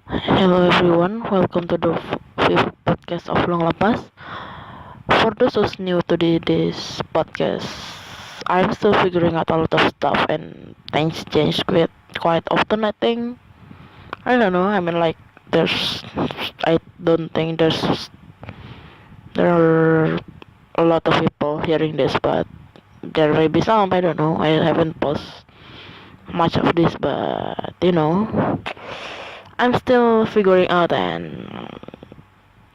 Hello everyone, welcome to the fifth podcast of Long Lapas. For those who's new to this podcast, I'm still figuring out a lot of stuff and things change quite often. I don't know. There's I don't think there are a lot of people hearing this, but there may be some. I don't know. I haven't posted much of this, but I'm still figuring out and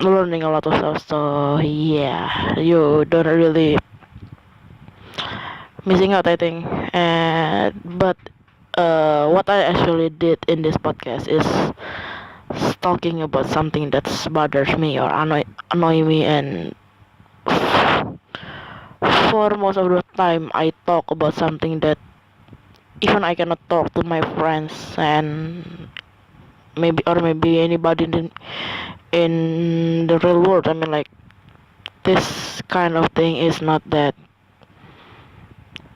learning a lot of stuff. So yeah, you don't really missing out, I think. And but what I actually did in this podcast is talking about something that bothers me or annoy me, and for most of the time I talk about something that even I cannot talk to my friends and maybe anybody in the real world. This kind of thing is not that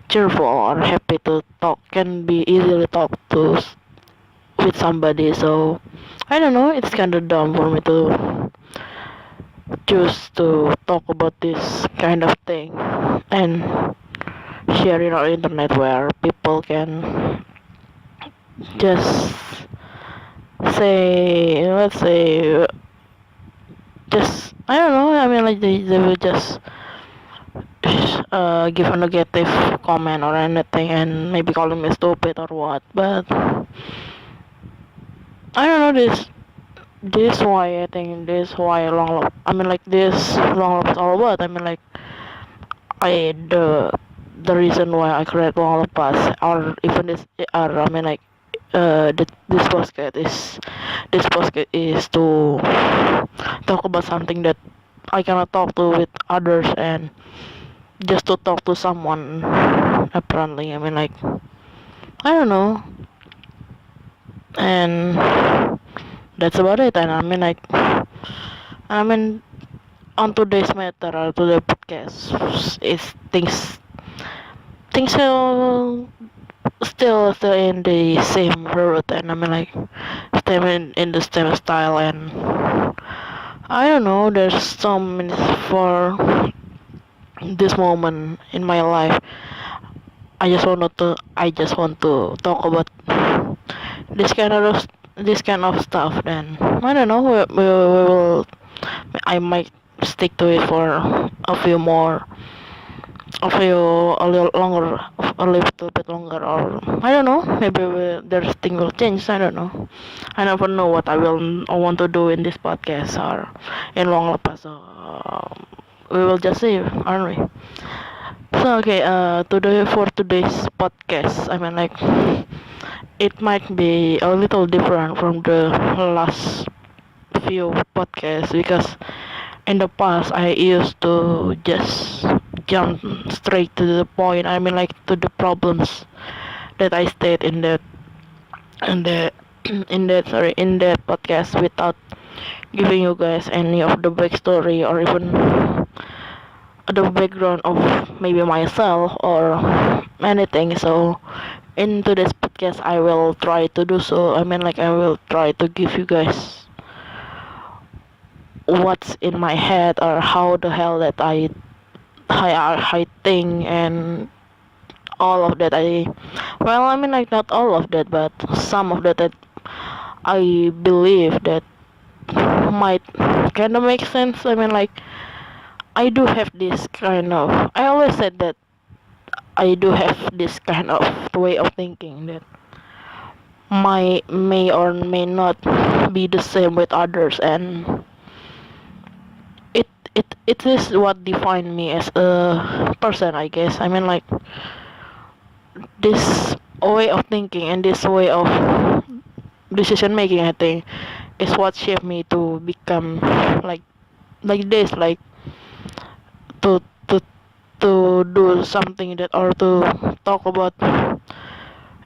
cheerful or happy to talk, can be easily talked to with somebody. So I don't know, it's kind of dumb for me to choose to talk about this kind of thing and share it on internet where people can just say, let's say, just I don't know. They will just give a negative comment or anything and maybe calling me stupid or what. But I don't know, this why I think this why long lap this long lap is all about. I the reason why I create long lap pass or even this or this podcast is to talk about something that I cannot talk to with others, and just to talk to someone apparently. I don't know, and that's about it. And I mean on today's matter or today podcast is things still in the same route, and still in the same style. And I don't know, there's some for this moment in my life. I just want to talk about this kind of this kind of stuff. Then I don't know, we will I might stick to it for a few more a few a little bit longer, or I don't know, maybe there's thing will change. I don't know. I never know what I want to do in this podcast or in long lepas. So we will just see, aren't we? So okay, today for today's podcast, it might be a little different from the last few podcasts, because in the past I used to just jump straight to the point. To the problems that I state in the in that podcast, without giving you guys any of the backstory or even the background of maybe myself or anything. So in today's podcast I will try to do so. I will try to give you guys what's in my head, or how the hell that I think, and all of that. Not all of that, but some of that I believe that might kind of make sense. I do have this kind of, I always said that I do have this kind of way of thinking that may or may not be the same with others, and it is what define me as a person, I guess. This way of thinking and this way of decision making, I think, is what shaped me to become like this, like to to to do something that, or to talk about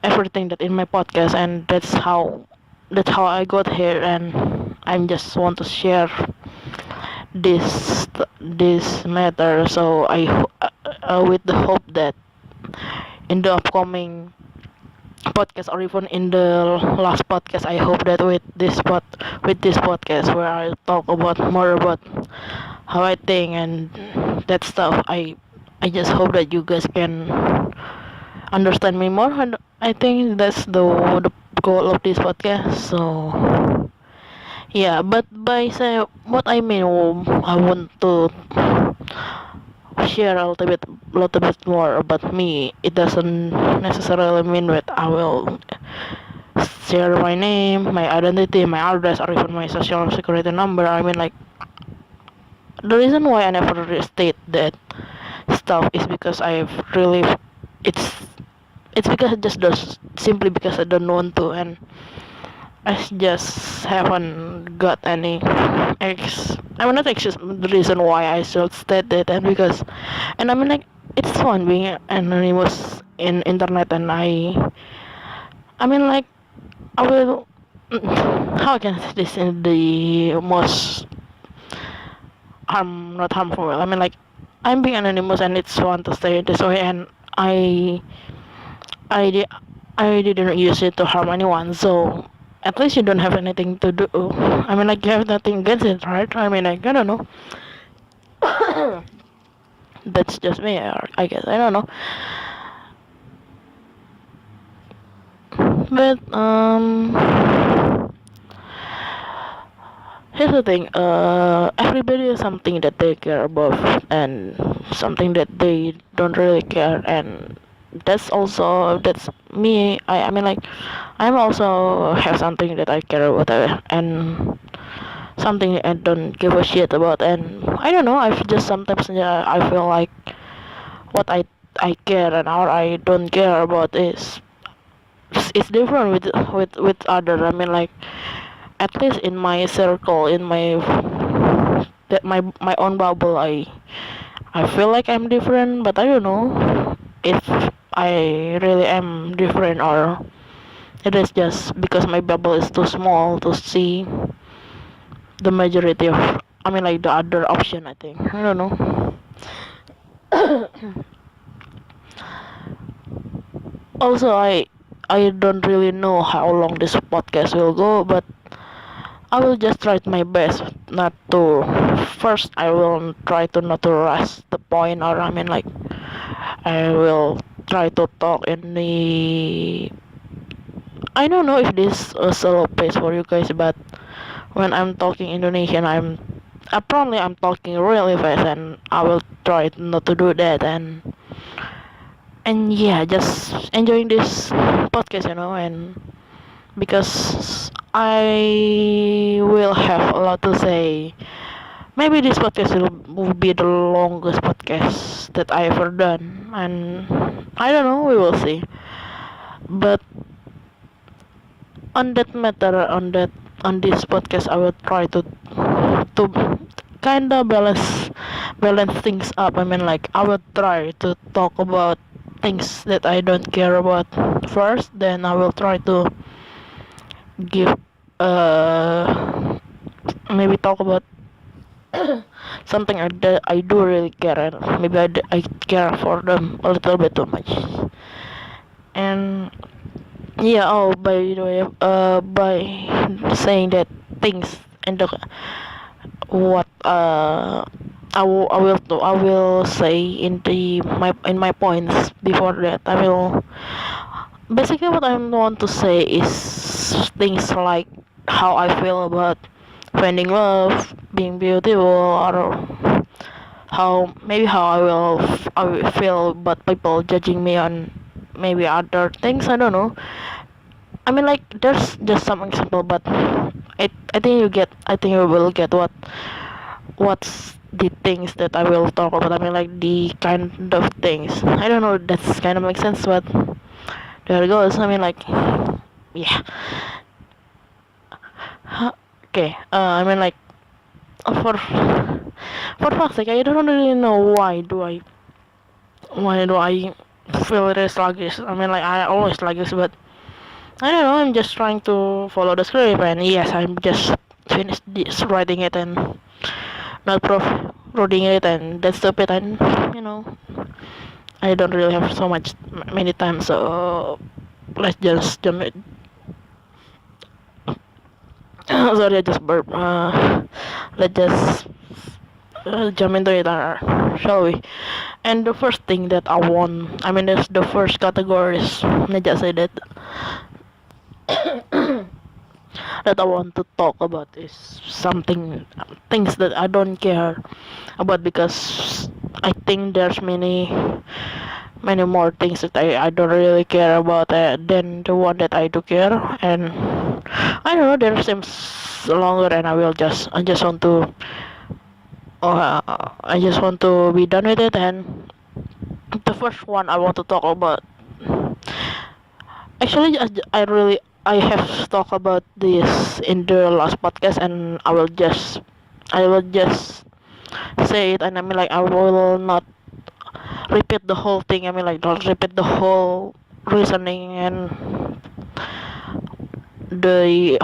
everything that in my podcast. And that's how I got here, and I just want to share this matter. So with the hope that in the upcoming podcast or even in the last podcast. I hope that with this podcast where I talk about more about how I think and that stuff, I just hope that you guys can understand me more, and I think that's the goal of this podcast. So yeah, but by say what I mean, I want to share a little bit more about me. It doesn't necessarily mean that I will share my name, my identity, my address, or even my social security number. I mean, like, the reason why I never state that stuff is because I've really, it's it's because I just does simply because I don't want to, and I just haven't got any I mean, not excuse the reason why I should state that, and because, and I mean, like, it's fun being anonymous in internet, and I mean, like, I will how can I say this in the most not harmful way? I mean, like, I'm being anonymous and it's fun to stay this way, and I I di- I didn't use it to harm anyone, so at least you don't have anything to do. I mean, like, you have nothing against it, right? I mean, like, I don't know. That's just me, or I guess, I don't know. But here's the thing. Everybody has something that they care about and something that they don't really care, and that's me. I mean, like, I'm also have something that I care about, and something I don't give a shit about, and I don't know. I just sometimes, I feel like what I care and how I don't care about is it's different with other. I mean, like, at least in my circle, in my own bubble, I feel like I'm different, but I don't know if I really am different, or it is just because my bubble is too small to see the majority of, I mean, like, the other option. I think, I don't know. Also, I don't really know how long this podcast will go, but I will just try my best not to. First, I will try to not to rush the point, or I mean, like, I will try to talk in the. I don't know if this is a slow pace for you guys, but when I'm talking Indonesian, apparently I'm talking really fast, and I will try not to do that, and yeah, just enjoying this podcast, and because I will have a lot to say. Maybe this podcast will be the longest podcast that I ever done, and I don't know, we will see. But on that matter, on this podcast, I will try to kinda balance things up. I mean, like, I will try to talk about things that I don't care about first, then I will try to give maybe talk about something I do really care, and maybe I care for them a little bit too much. And yeah, oh, by the way, by saying that things and what I will say in my points before that. I will basically what I want to say is things like how I feel about finding love, being beautiful, or how I will feel about people judging me on maybe other things. I don't know. I mean, like, there's just some example, but I think you will get what's the things that I will talk about. I mean, like, the kind of things. I don't know. That's kind of makes sense, but there it goes. I mean, like, yeah. Okay. I mean, like, for fuck's sake, I don't really know why do I feel it is sluggish. I mean, like, I always sluggish, but I don't know. I'm just trying to follow the script, and yes, I'm just finished this, writing it and not reading it, and that's stupid. And I don't really have so much many time, so let's just jump it. Sorry, I just burped. Let's just jump into it, shall we? And the first thing that I want, I mean, there's the first categories. Let's just say that I want to talk about is something, things that I don't care about, because I think there's many more things that I don't really care about than the one that I do care. And I don't know, there seems longer, and I just want to I just want to be done with it. And the first one I want to talk about, actually, I have talked about this in the last podcast, and I will just say it. And I mean, like, I will not repeat the whole thing. I mean, like, don't repeat the whole reasoning and the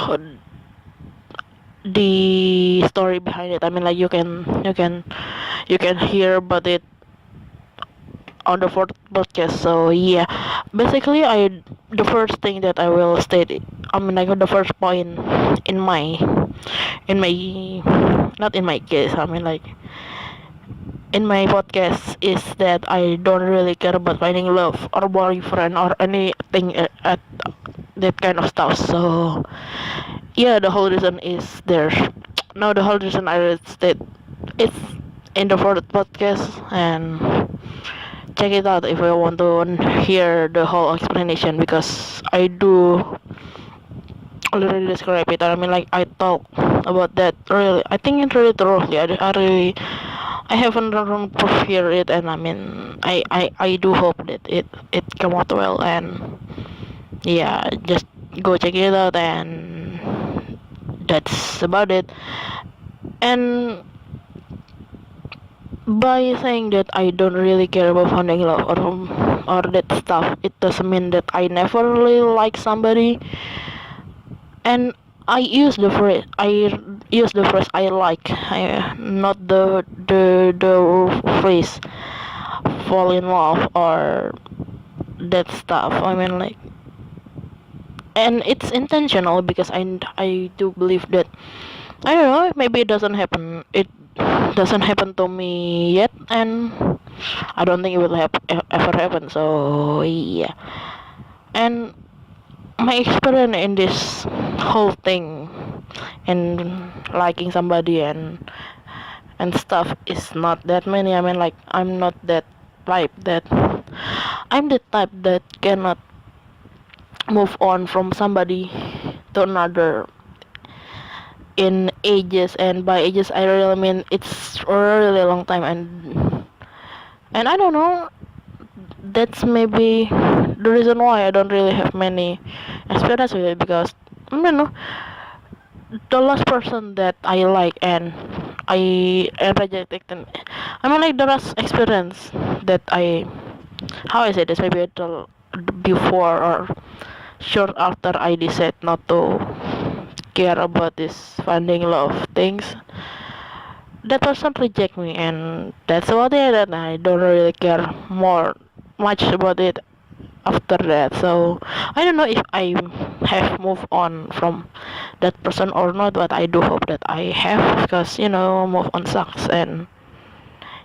the story behind it. I mean, like, you can hear about it on the fourth podcast. So yeah, basically, the first thing that I will state, I mean, like, the first point in my not in my case, I mean, like, in my podcast, is that I don't really care about finding love or boyfriend or anything at that kind of stuff. So yeah, the whole reason is there. Now the whole reason I will state it's in the fourth podcast, and check it out if you want to hear the whole explanation, because I do already describe it. I mean, like, I talk about that really. I think it's really thoroughly. I really I haven't run proof here it, and I mean, I do hope that it come out well. And yeah, just go check it out, and that's about it. And by saying that I don't really care about finding love or that stuff, it doesn't mean that I never really like somebody. And I use the phrase I like, not the phrase fall in love or that stuff. I mean, like, and it's intentional, because I do believe that, I don't know, maybe it doesn't happen to me yet, and I don't think it will ever happen. So yeah. And my experience in this whole thing and liking somebody and stuff is not that many. I mean, like, type that I'm the type that cannot move on from somebody to another in ages. And by ages, I really mean it's a really long time. And I don't know, that's maybe the reason why I don't really have many experience with it, because I don't know, the last person that I like and I rejected them. I mean, like, the last experience that how I say this, maybe before or short after I decide not to care about this finding love things, that person reject me, and that's about it. And I don't really care much about it after that. So I don't know if I have moved on from that person or not, but I do hope that I have, because move on sucks. And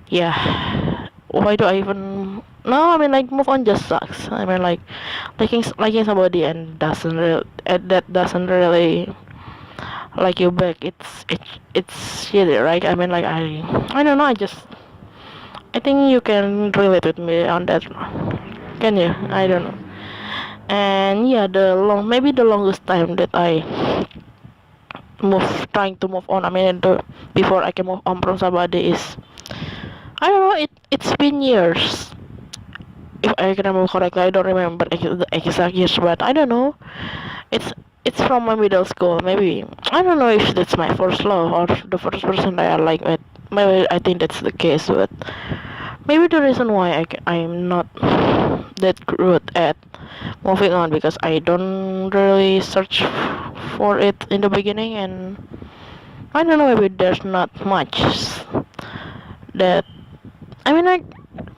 yeah, why do I even no, I mean, like, move on just sucks. I mean, like, liking somebody and that doesn't really like you back, it's shitty, right? I mean, like, I don't know, I think you can relate with me on that, can you? I don't know. And yeah, maybe the longest time that I trying to move on, I mean, before I can move on from somebody, is, I don't know, it's been years, if I can remember correctly. I don't remember the exact years, but I don't know, it's it's from my middle school. Maybe I don't know if that's my first love or the first person that I like with. Maybe I think that's the case, but maybe the reason why I'm not that good at moving on, because I don't really search for it in the beginning. And I don't know, maybe there's not much that, I mean, like,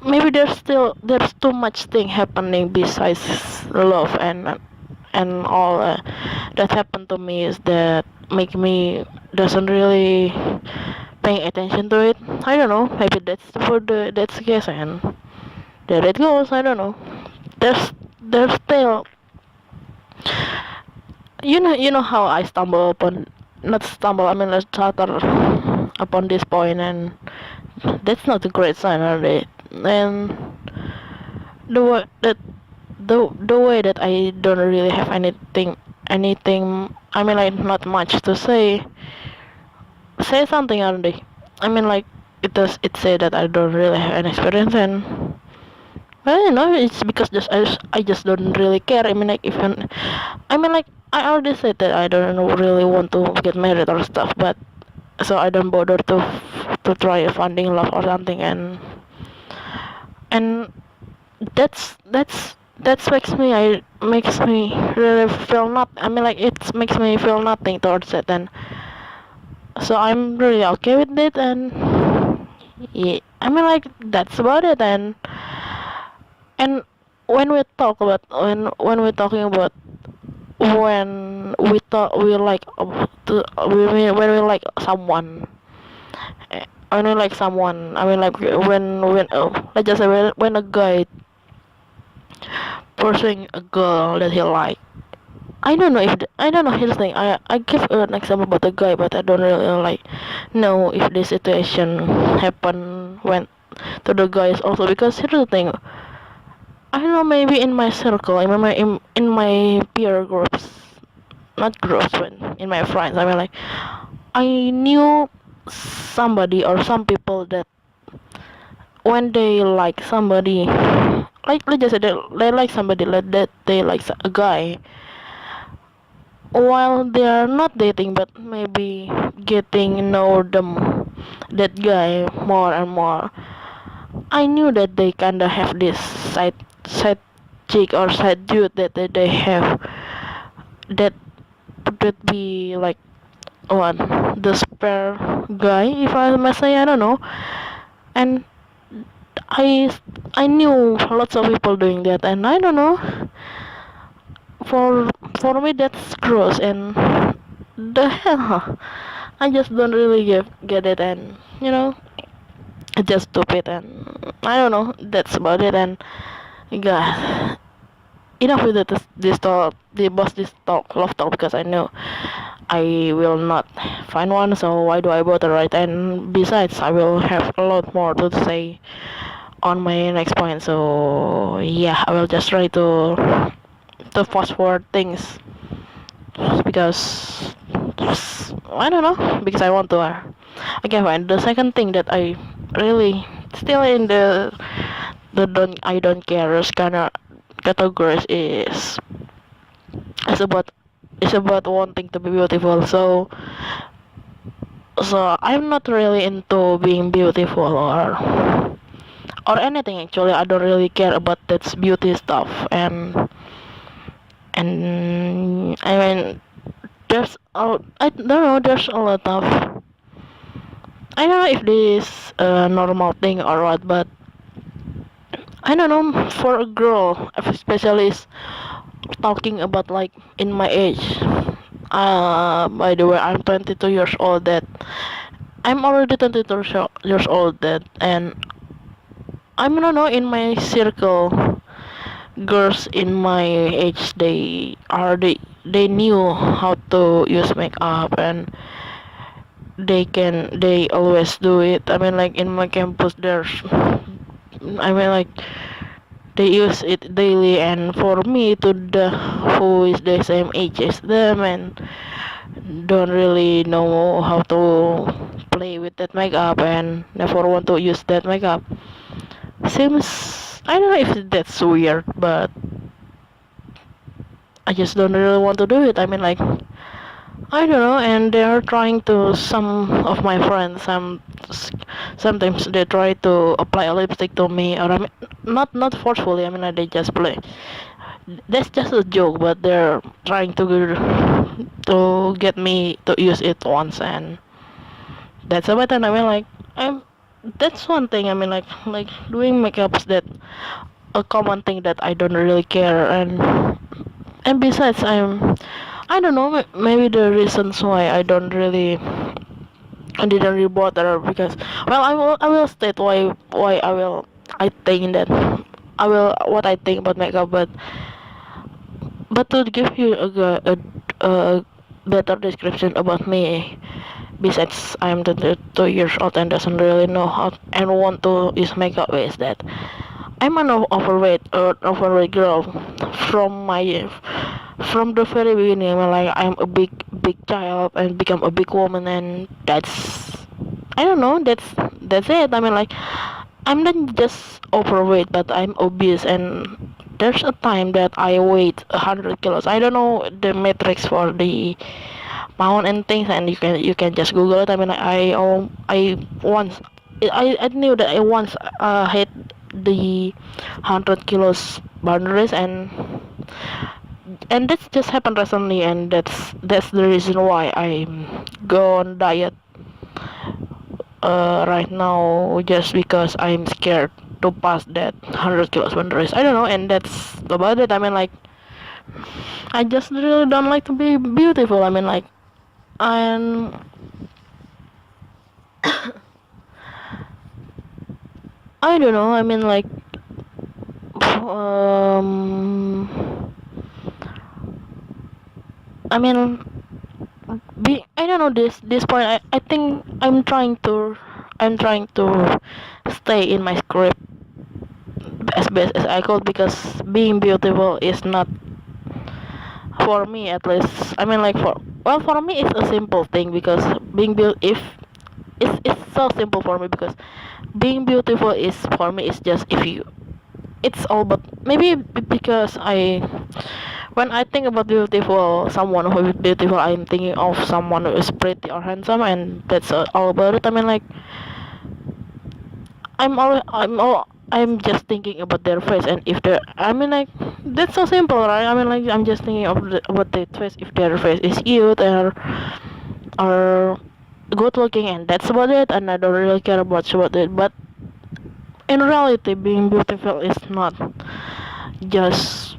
maybe there's too much thing happening besides love and all that happened to me is that make me doesn't really paying attention to it. I don't know. Maybe that's the case and there it goes. I don't know. There's still you know how I stumble upon not stumble. I mean let's stutter upon this point and that's not a great sign, are they? And the way that the way that I don't really have anything I mean like not much to say something, aren't they? I mean like it say that I don't really have any experience and well it's because I just don't really care. I mean like even I mean like I already said that I don't really want to get married or stuff, but so I don't bother to try finding love or something and that's makes me really feel not I mean like it makes me feel nothing towards it and so I'm really okay with it and yeah, I mean like that's about it and when we talk about when we're talking about when we thought we like when we like someone when we like someone I mean like when let's just say when a guy pursuing a girl that he like I don't know here's the thing I give an example about a guy but I don't really like know if this situation happen when to the guys also because here's the thing I don't know maybe in my circle I remember in my peer groups not groups but in my friends I mean like I knew somebody or some people that when they like somebody like let's just say they like somebody like that they like a guy while they are not dating but maybe getting know them that guy more and more I knew that they kinda have this side chick or side dude that they have that would be like what the spare guy if I must say I don't know and I I knew lots of people doing that and I don't know for for me that's gross and the hell I just don't really get it and it's just stupid and I don't know that's about it and God enough with this talk the boss this talk love talk because I know I will not find one so why do I bother right and besides I will have a lot more to say on my next point so yeah I will just try to fast forward things because I don't know because I want to okay fine the second thing that I really still in the don't care kind of categories is about is about wanting to be beautiful so I'm not really into being beautiful or anything actually I don't really care about that beauty stuff and I mean I don't know there's a lot of I don't know if this is a normal thing or what but I don't know for a girl especially talking about like in my age by the way I'm 22 years old that I'm already 22 years old that and I don't know in my circle girls in my age they knew how to use makeup and they always do it I mean like in my campus there's I mean like they use it daily and for me to the who is the same age as them and don't really know how to play with that makeup and never want to use that makeup seems I don't know if that's weird but I just don't really want to do it I mean like I don't know and they're trying to some of my friends sometimes they try to apply a lipstick to me or I mean not forcefully I mean like they just play that's just a joke but they're trying to get me to use it once and that's about it I mean like I'm that's one thing. I mean, like doing makeups that a common thing that I don't really care, and besides, I don't know, maybe the reasons why I didn't really bother because, well, I will state why I think that I will what I think about makeup, but to give you a better description about me, besides I'm 2 years old and doesn't really know how and want to use makeup, is that I'm an overweight girl from my from the very beginning. I mean, like I'm a big child and become a big woman, and that's I don't know. That's it. I mean, like I'm not just overweight, but I'm obese, and there's a time that I weighed 100 kilos. I don't know the metrics for the pound and things, and you can just Google it. I mean, I once I knew that I once hit the 100 kilos boundaries, and that's just happened recently, and that's the reason why I go on diet right now, just because I'm scared to pass that 100 kilos boundaries. I don't know, and that's about it. I mean, like I just really don't like to be beautiful. I mean, like and I don't know. I mean, like um I mean, I don't know, this point. I think I'm trying to stay in my script as best as I could, because being beautiful is not, for me at least. I mean, like for me it's a simple thing, because being built if it's so simple for me, because being beautiful is, for me, is just if you it's all, but maybe because when I think about beautiful, someone who is beautiful, I'm thinking of someone who is pretty or handsome, and that's all about it. I mean, like I'm just thinking about their face, and if they're, I mean, like that's so simple, right? I mean, like I'm just thinking about their face, if their face is cute or good looking, and that's about it, and I don't really care much about it. But in reality, being beautiful is not just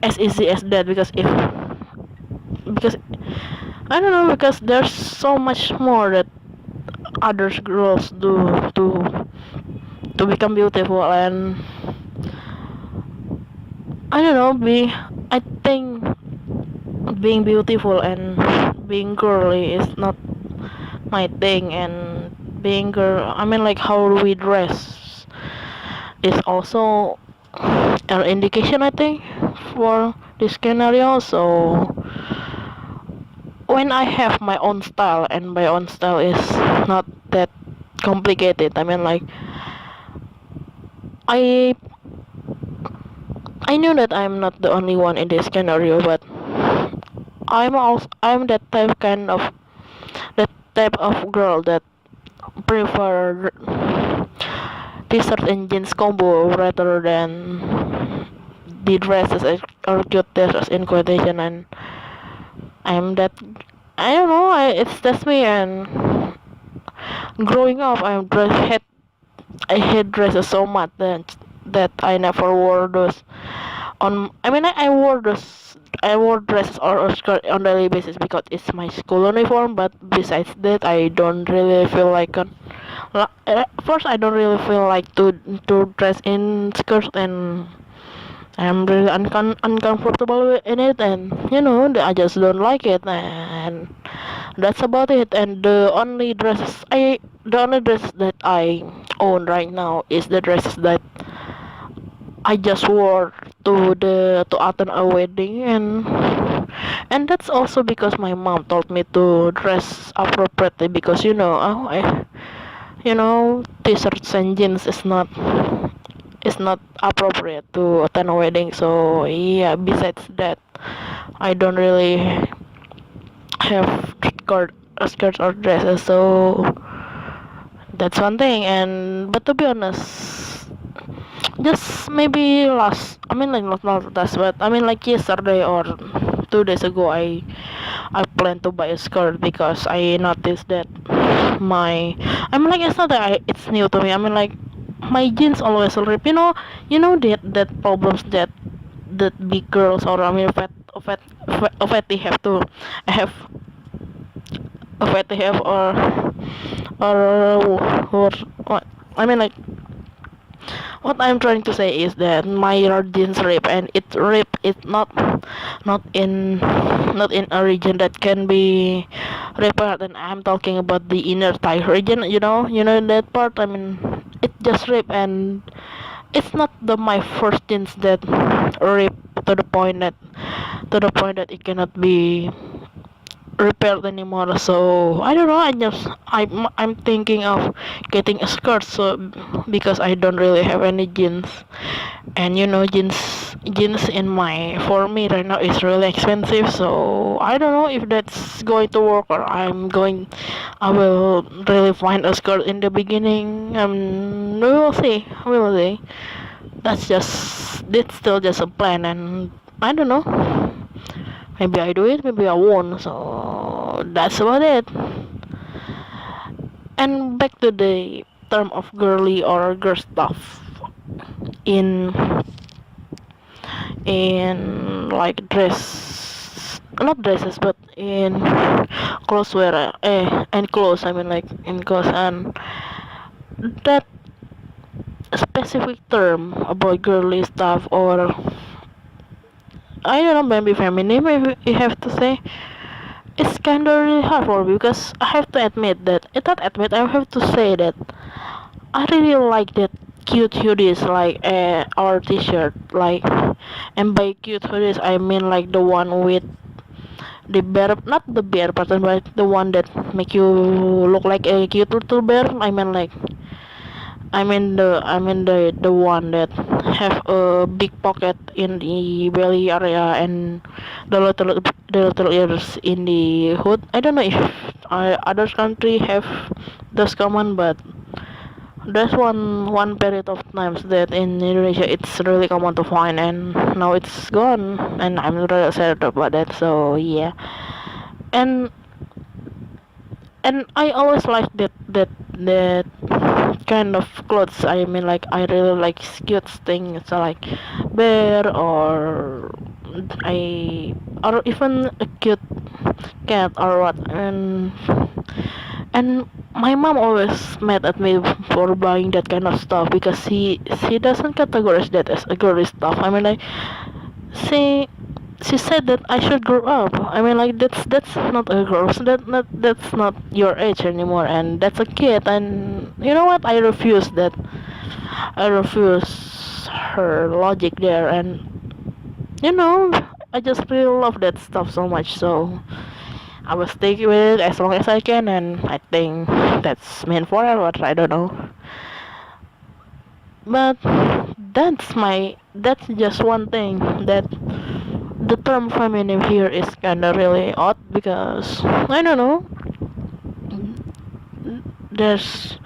as easy as that, because I don't know, because there's so much more that others girls do to become beautiful, and I don't know, I think being beautiful and being girly is not my thing, and being girl, I mean, like how we dress is also an indication, I think, for this scenario. So when I have my own style, and my own style is not that complicated, I mean, like I I knew that I'm not the only one in this scenario, but I'm that type of girl that prefer t-shirt and jeans combo rather than the dresses or cute dresses in quotation, and I'm that, I don't know, it's that's me. And growing up, I hate dresses so much that I never wore those on I mean I wore dresses or skirt on daily basis because it's my school uniform. But besides that, I don't really feel like first, I don't really feel like to dress in skirts, and I'm really uncomfortable in it, and I just don't like it, and that's about it. And the only dress that I own right now is the dresses that I just wore to attend a wedding, and that's also because my mom told me to dress appropriately, because t-shirts and jeans is not appropriate to attend a wedding. So yeah, besides that, I don't really have skirts or dresses, so that's one thing. And but to be honest, just maybe last, I mean, like not last, but I mean, like yesterday or 2 days ago, I plan to buy a skirt because I noticed that my I'm like it's not that it's new to me. I mean like my jeans always rip. That problems that big girls, or I mean fatty have to have fatty have or what I mean like what I'm trying to say is that my jeans rip, and it rip is not in a region that can be repaired, and I'm talking about the inner thigh region. You know that part. I mean, it just rip, and it's not my first jeans that rip to the point that it cannot be repaired anymore. So I don't know. I'm thinking of getting a skirt, so because I don't really have any jeans, and jeans in my for me right now is really expensive. So I don't know if that's going to work, or I will really find a skirt in the beginning. We will see. That's still just a plan, and I don't know. Maybe I do it, maybe I won't. So that's about it. And back to the term of girly or girl stuff in like not dresses, but in clothes wear, and clothes. I mean like in clothes, and that specific term about girly stuff, or I don't know, maybe feminine, maybe you have to say. It's kind of really hard for me because I have to admit that, not admit, I have to say that I really like that cute hoodies, like our t-shirt, like, and by cute hoodies I mean like the one with the bear, not the bear pattern, but the one that make you look like a cute little bear. I mean the one that have a big pocket in the belly area, and the little ears in the hood. I don't know if other country have those common, but there's one period of times that in Indonesia it's really common to find, and now it's gone, and I'm really sad about that. So yeah, and I always like that kind of clothes. I mean like I really like cute things, so like bear, I or even a cute cat or what. And my mom always mad at me for buying that kind of stuff because she doesn't categorize that as a girly stuff. I mean like she she said that I should grow up. I mean like that's not a girl. So that's not your age anymore, and that's a kid. And you know what? I refuse that. I refuse her logic there, and you know I just really love that stuff so much. So I will stick with it as long as I can, and I think that's meant forever. I don't know, but that's just one thing that the term feminine here is kinda really odd because I don't know. There's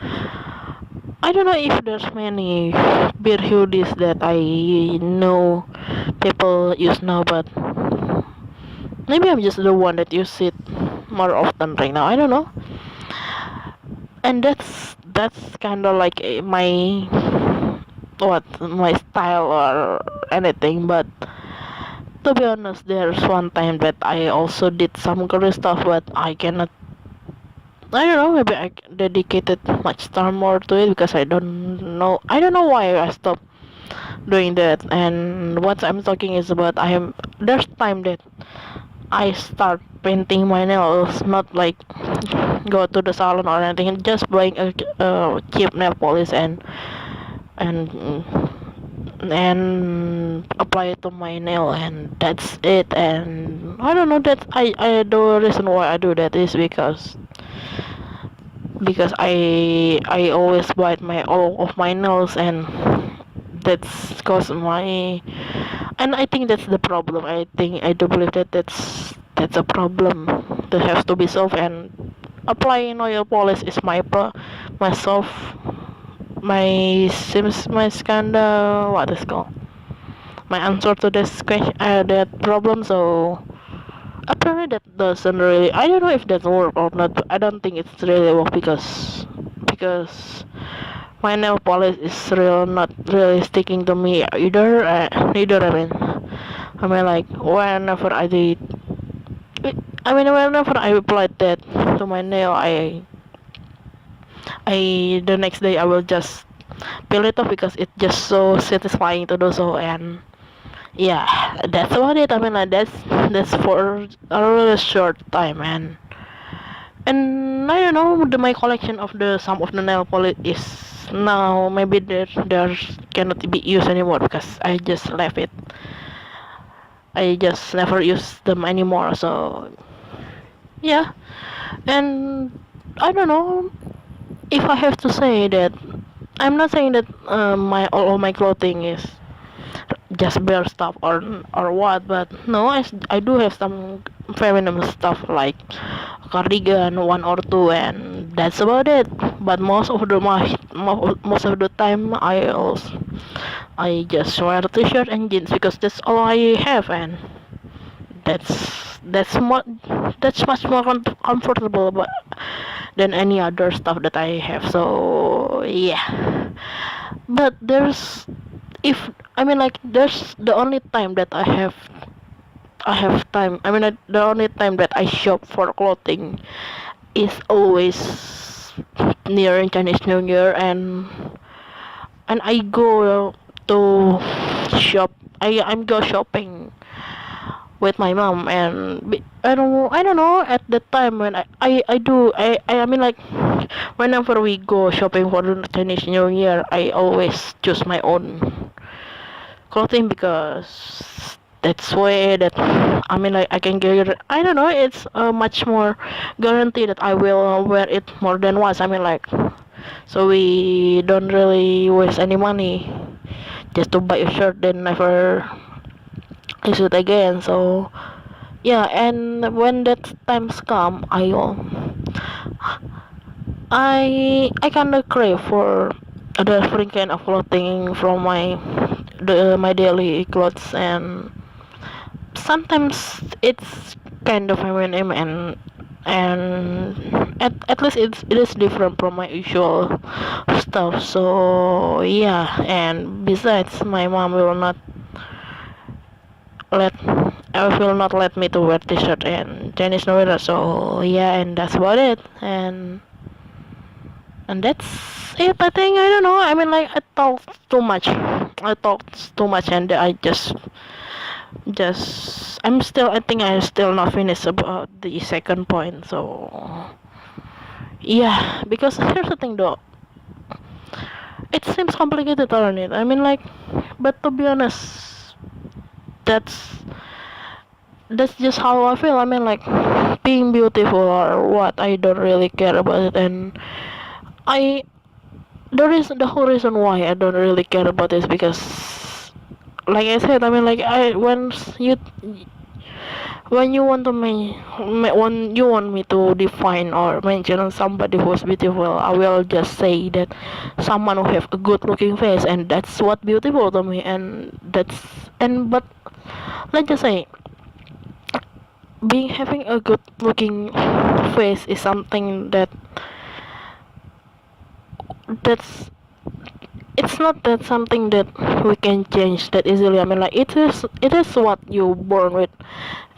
I don't know if there's many beer hoodies that I know people use now, but maybe I'm just the one that use it more often right now. I don't know, and that's kind of like my style or anything, but to be honest, there's one time that I also did some girly stuff, but I cannot. I don't know. Maybe I dedicated much time more to it because I don't know. I don't know why I stopped doing that. And what I'm talking is about there's time that I start painting my nails, not like go to the salon or anything. Just buying a cheap nail polish and and apply it to my nail, and that's it. And I don't know, that I the reason why I do that is because I always bite my all of my nails, and that's cause my and I think that's the problem. I do believe that that's a problem that has to be solved, and applying oil polish is myself my seems my kinda what is called my answer to this question, that problem. So apparently that doesn't really, I don't know if that's work or not, but I don't think it's really work because my nail polish is real not really sticking to me either. Neither. I mean like whenever whenever I applied that to my nail, I the next day I will just peel it off because it's just so satisfying to do so. And yeah, that's about it. Like that's for a really short time. And I don't know, my collection of the some of the nail polish is now maybe there cannot be used anymore because I just never use them anymore. So yeah. And I don't know if I have to say that, I'm not saying that my all of my clothing is just bare stuff or what, but no, I do have some feminine stuff like a cardigan, one or two, and that's about it. But most of the time I just wear a t-shirt and jeans because that's all I have. And that's much that's much more comfortable than any other stuff that I have. So yeah. But if there's the only time that I have time. The only time that I shop for clothing is always near Chinese New Year. And I go to shop. I'm go shopping with my mom. And I don't know, at the time when I do I mean like whenever we go shopping for the Chinese New Year, I always choose my own clothing because that's way that I can get, I don't know, it's much more guarantee that I will wear it more than once. So we don't really waste any money just to buy a shirt then never use it again. So yeah. And when that times come, I kinda crave for a different kind of clothing from my daily clothes. And sometimes it's kind of feminine. And at least it is different from my usual stuff. So yeah. And besides, my mom let will not let me to wear t-shirt and Chinese New Year. So yeah. And that's about it. And that's it, I think. I don't know, I talked too much. And I just I think I'm still not finished about the second point. So yeah. Because here's the thing though, it seems complicated, aren't it? But to be honest, that's that's just how I feel. Being beautiful or what, I don't really care about it. And I the whole reason why I don't really care about this because, like I said, I when you want to when you want me to define or mention somebody who's beautiful, I will just say that someone who have a good looking face, and that's what beautiful to me. But let's just say, being having a good looking face is something that's it's not that something that we can change that easily. It is what you born with.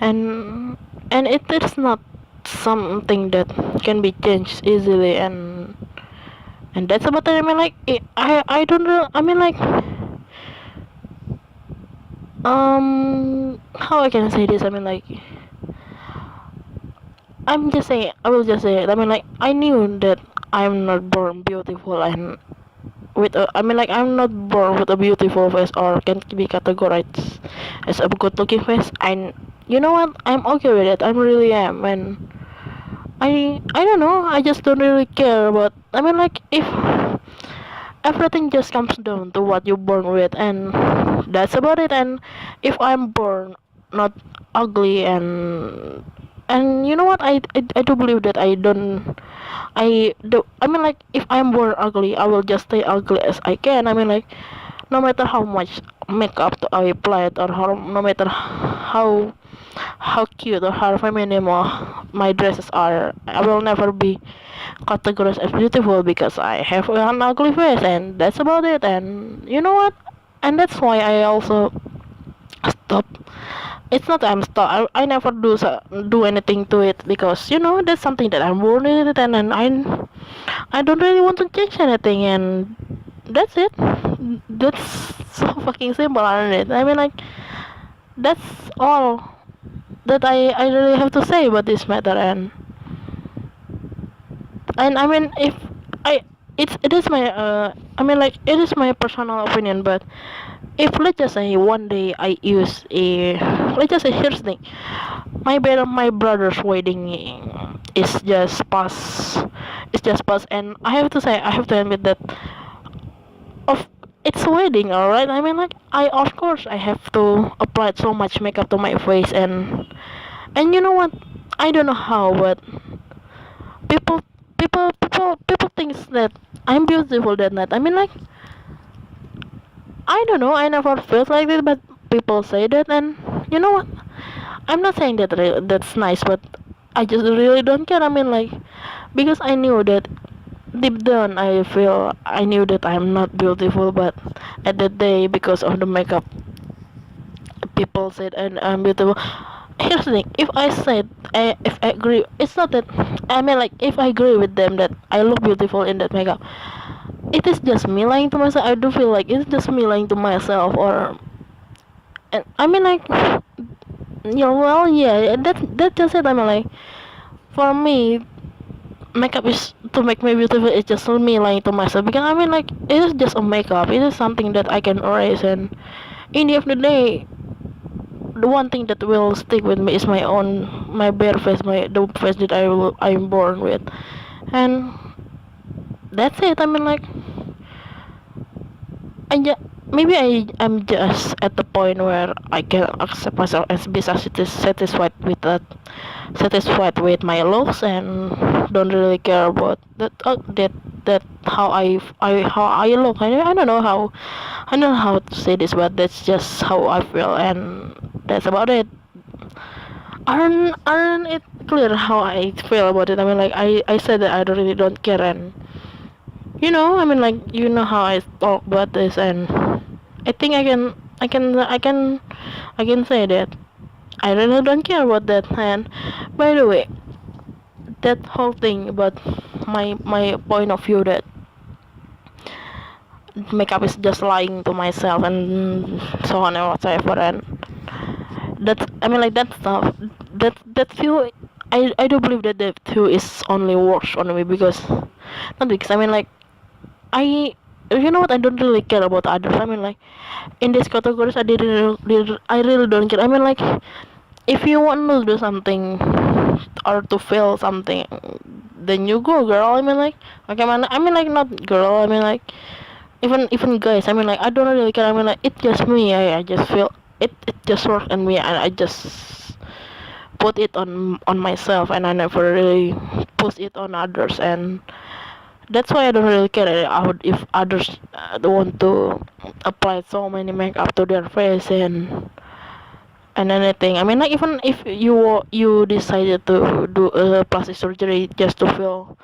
And it is not something that can be changed easily. And that's about it. I don't know. How I can say this. I will just say it. I knew that I'm not born beautiful. And I'm not born with a beautiful face or can be categorized as a good looking face. And you know what, I'm okay with it. I really am. And I don't know, I just don't really care about, if everything just comes down to what you're born with, and that's about it. And if I'm born not ugly, and you know what, I do believe that if I'm born ugly, I will just stay ugly as I can. No matter how much makeup I apply, or no matter how how cute or how feminine my dresses are. I will never be categorized as beautiful because I have an ugly face, and that's about it. And you know what? And that's why I also stop. It's not that I'm stop. I never do anything to it because that's something that I'm born with it, and I don't really want to change anything, and that's it. That's so fucking simple, aren't it? I mean, like, that's all that I really have to say about this matter. And I mean, if I it is my I mean, like, it is my personal opinion, but if let's just say one day I use a, let's just say, here's the thing, my brother's wedding is just past, and I have to say, I have to admit that of it's a wedding, all right. I mean, like, I of course I have to apply so much makeup to my face, and you know what, I don't know how, but people people thinks that I'm beautiful that night. I mean, like, I don't know, I never felt like that, but people say that, and you know what, I'm not saying that that's nice, but I just really don't care. I mean, like, because I knew that deep down, I knew that I'm not beautiful, but at that day, because of the makeup, people said and I'm beautiful. Here's the thing: if I agree, it's not that. I mean, like, if I agree with them that I look beautiful in that makeup, it is just me lying to myself. I do feel like it's just me lying to myself, or and I mean, like, well, yeah, that's just it. I mean, like, for me, makeup is to make me beautiful. It's just me lying to myself, because I mean, like, it is just a makeup. It is something that I can erase, and in the end of the day, the one thing that will stick with me is my bare face, the face that I'm born with, and that's it. I mean, like, maybe I'm just at the point where I can accept myself and be satisfied with my looks, and don't really care about that how I look. I don't know how, I don't know how to say this, but that's just how I feel, and that's about it. Aren't it clear how I feel about it? I mean, like, I said that I really don't care, and I mean, like, how I talk about this, and I think I can say that I really don't care about that. And by the way, that whole thing about my point of view that makeup is just lying to myself and so on and whatever, and that's, I mean, like, that stuff, that view, I do believe that that view is only works on me, because not because, I mean, like, I you know what, I don't really care about others. I mean, like, in these categories, I really don't care. I mean, like, if you want to do something or to feel something, then you go, girl. I mean, like, okay, man, I mean, like, not girl, I mean, like, even guys, I mean, like, I don't really care. I mean, like, it's just me. I just feel it just works on me, and I just put it on myself, and I never really push it on others, and that's why I don't really care if others want to apply so many makeup to their face, and anything. I mean, like, even if you decided to do a plastic surgery just to feel,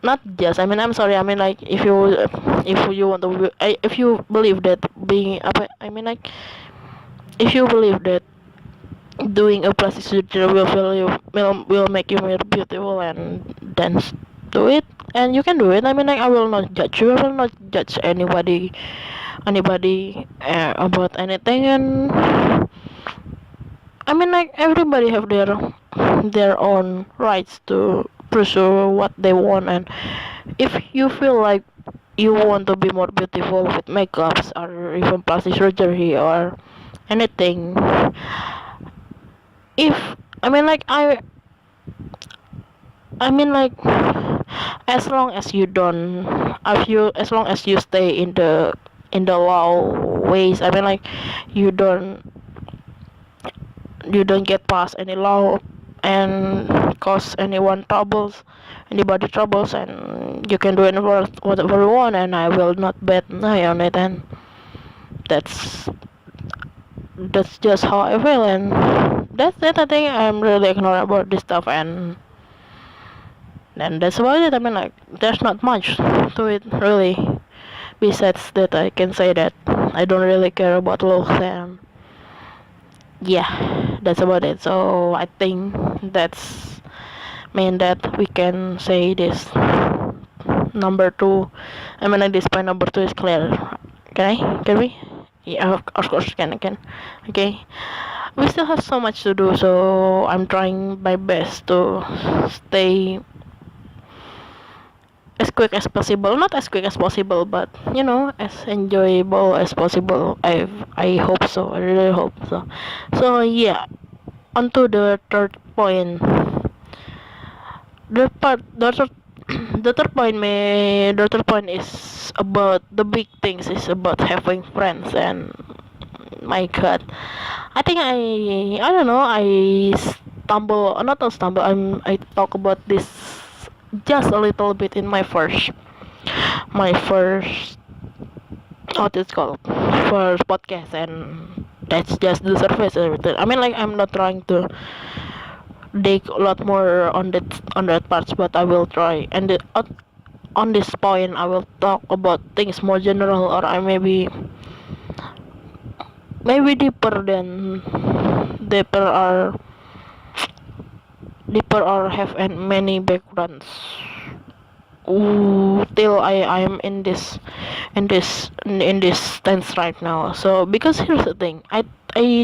not just, I mean, I'm sorry, I mean, like, if you want to if you believe that being I mean, like, if you believe that doing a plastic surgery will make you more beautiful, and then do it, and you can do it. I mean, like, I will not judge you. I will not judge anybody about anything, and I mean, like, everybody have their own rights to pursue what they want, and if you feel like you want to be more beautiful with makeups or even plastic surgery or anything, if I mean, like, I mean, like, as long as you don't, as long as you stay in the law ways, I mean, like, you don't you don't get past any law and cause anybody troubles, and you can do whatever you want, and I will not bet an eye on it, and that's that's just how I feel, and that's it. I think I'm really ignorant about this stuff, and then that's about it. I mean, like, there's not much to it really. Besides that, I can say that I don't really care about looks, and yeah, that's about it. So I think that's mean that we can say this number two. I mean, like, this point number two is clear. Can I? Can we? Yeah, of course, can. Okay. We still have so much to do, so I'm trying my best to stay as quick as possible. Not as quick as possible, but as enjoyable as possible. I hope so. I really hope so. So yeah, on to the third point. The third the third point is about the big things. Is about having friends, and my God, I think I don't know. I stumble, not to stumble. I talk about this just a little bit in my first what it's called first podcast, and that's just the surface of everything. I mean, like, I'm not trying to dig a lot more on that parts, but I will try. And on this point, I will talk about things more general, or I maybe deeper or have many backgrounds. Till I'm in this stance right now. So because here's the thing, I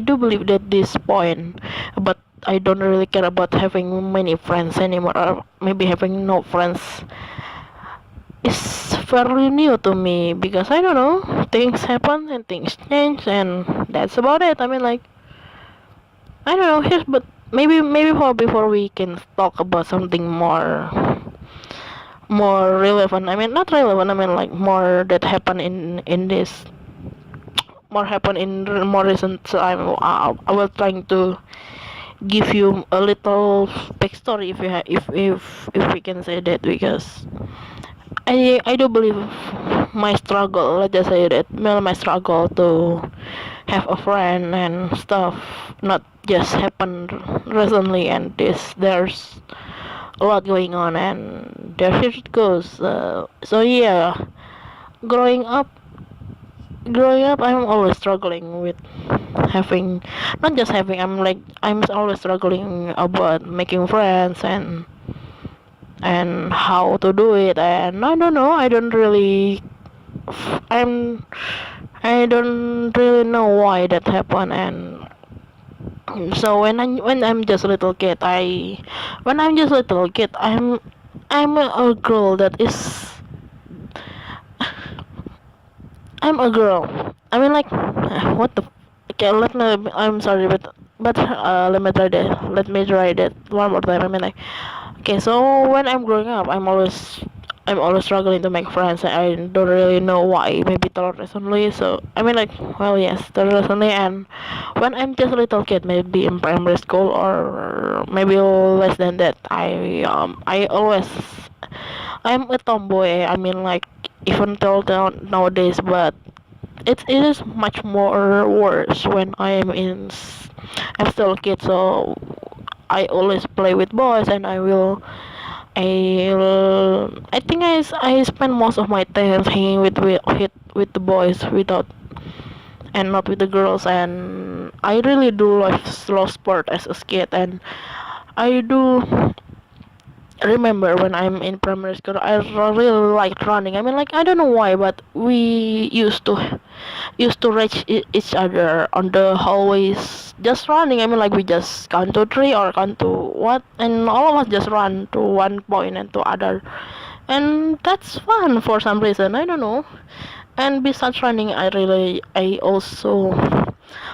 do believe that this point, but I don't really care about having many friends anymore, or maybe having no friends, is fairly new to me, because I don't know, things happen and things change, and that's about it. I mean, like, I don't know. Here's but maybe before we can talk about something more relevant. I mean, not relevant. I mean, like, more that happen in this more happen in more recent time. I will trying to give you a little backstory, if you if we can say that, because I do believe my struggle. Let's just say that, well, my struggle to have a friend and stuff, not just happened recently, and there's a lot going on, and there it goes. So yeah, growing up I'm always struggling with having, not just having, I'm always struggling about making friends, and how to do it, and I don't know. I'm I don't really know why that happened. And so when I'm just a little kid, I'm a girl that is I'm a girl. I mean, like, what the? Okay, I'm sorry, but let me try that one more time. I mean, like, okay, so when I'm growing up, I'm always struggling to make friends. I don't really know why. Maybe till recently. So I mean, like, well, yes, till recently. And when I'm just a little kid, maybe in primary school, or maybe less than that, I'm a tomboy. I mean, like, even till nowadays, but it is much more worse when I'm still a kid. So I always play with boys, and I think I spend most of my time hanging with the boys, without and not with the girls. And I really do love slow sport as a kid, and I do remember when I'm in primary school, I really liked running. I mean, like, I don't know why, but we used to reach each other on the hallways just running. I mean, like, we just count to three or count to what, and all of us just run to one point and to other, and that's fun for some reason. I don't know. And besides running, I also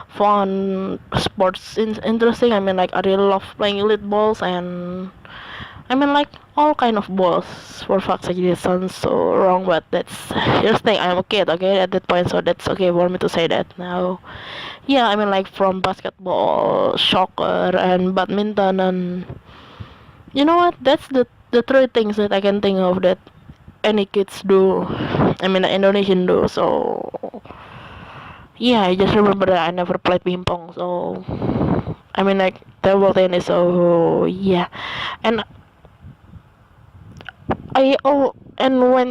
found sports interesting. I mean, like, I really love playing elite balls, and I mean, like, all kind of balls. For fuck's sake, it sounds so wrong, but that's here's the thing. I'm a kid, okay, at that point, so that's okay for me to say that now. Yeah, I mean, like, from basketball, soccer, and badminton, and you know what? That's the three things that I can think of that any kids do. I mean, Indonesian do. So yeah, I just remember that I never played ping pong, so I mean like table tennis. So yeah, and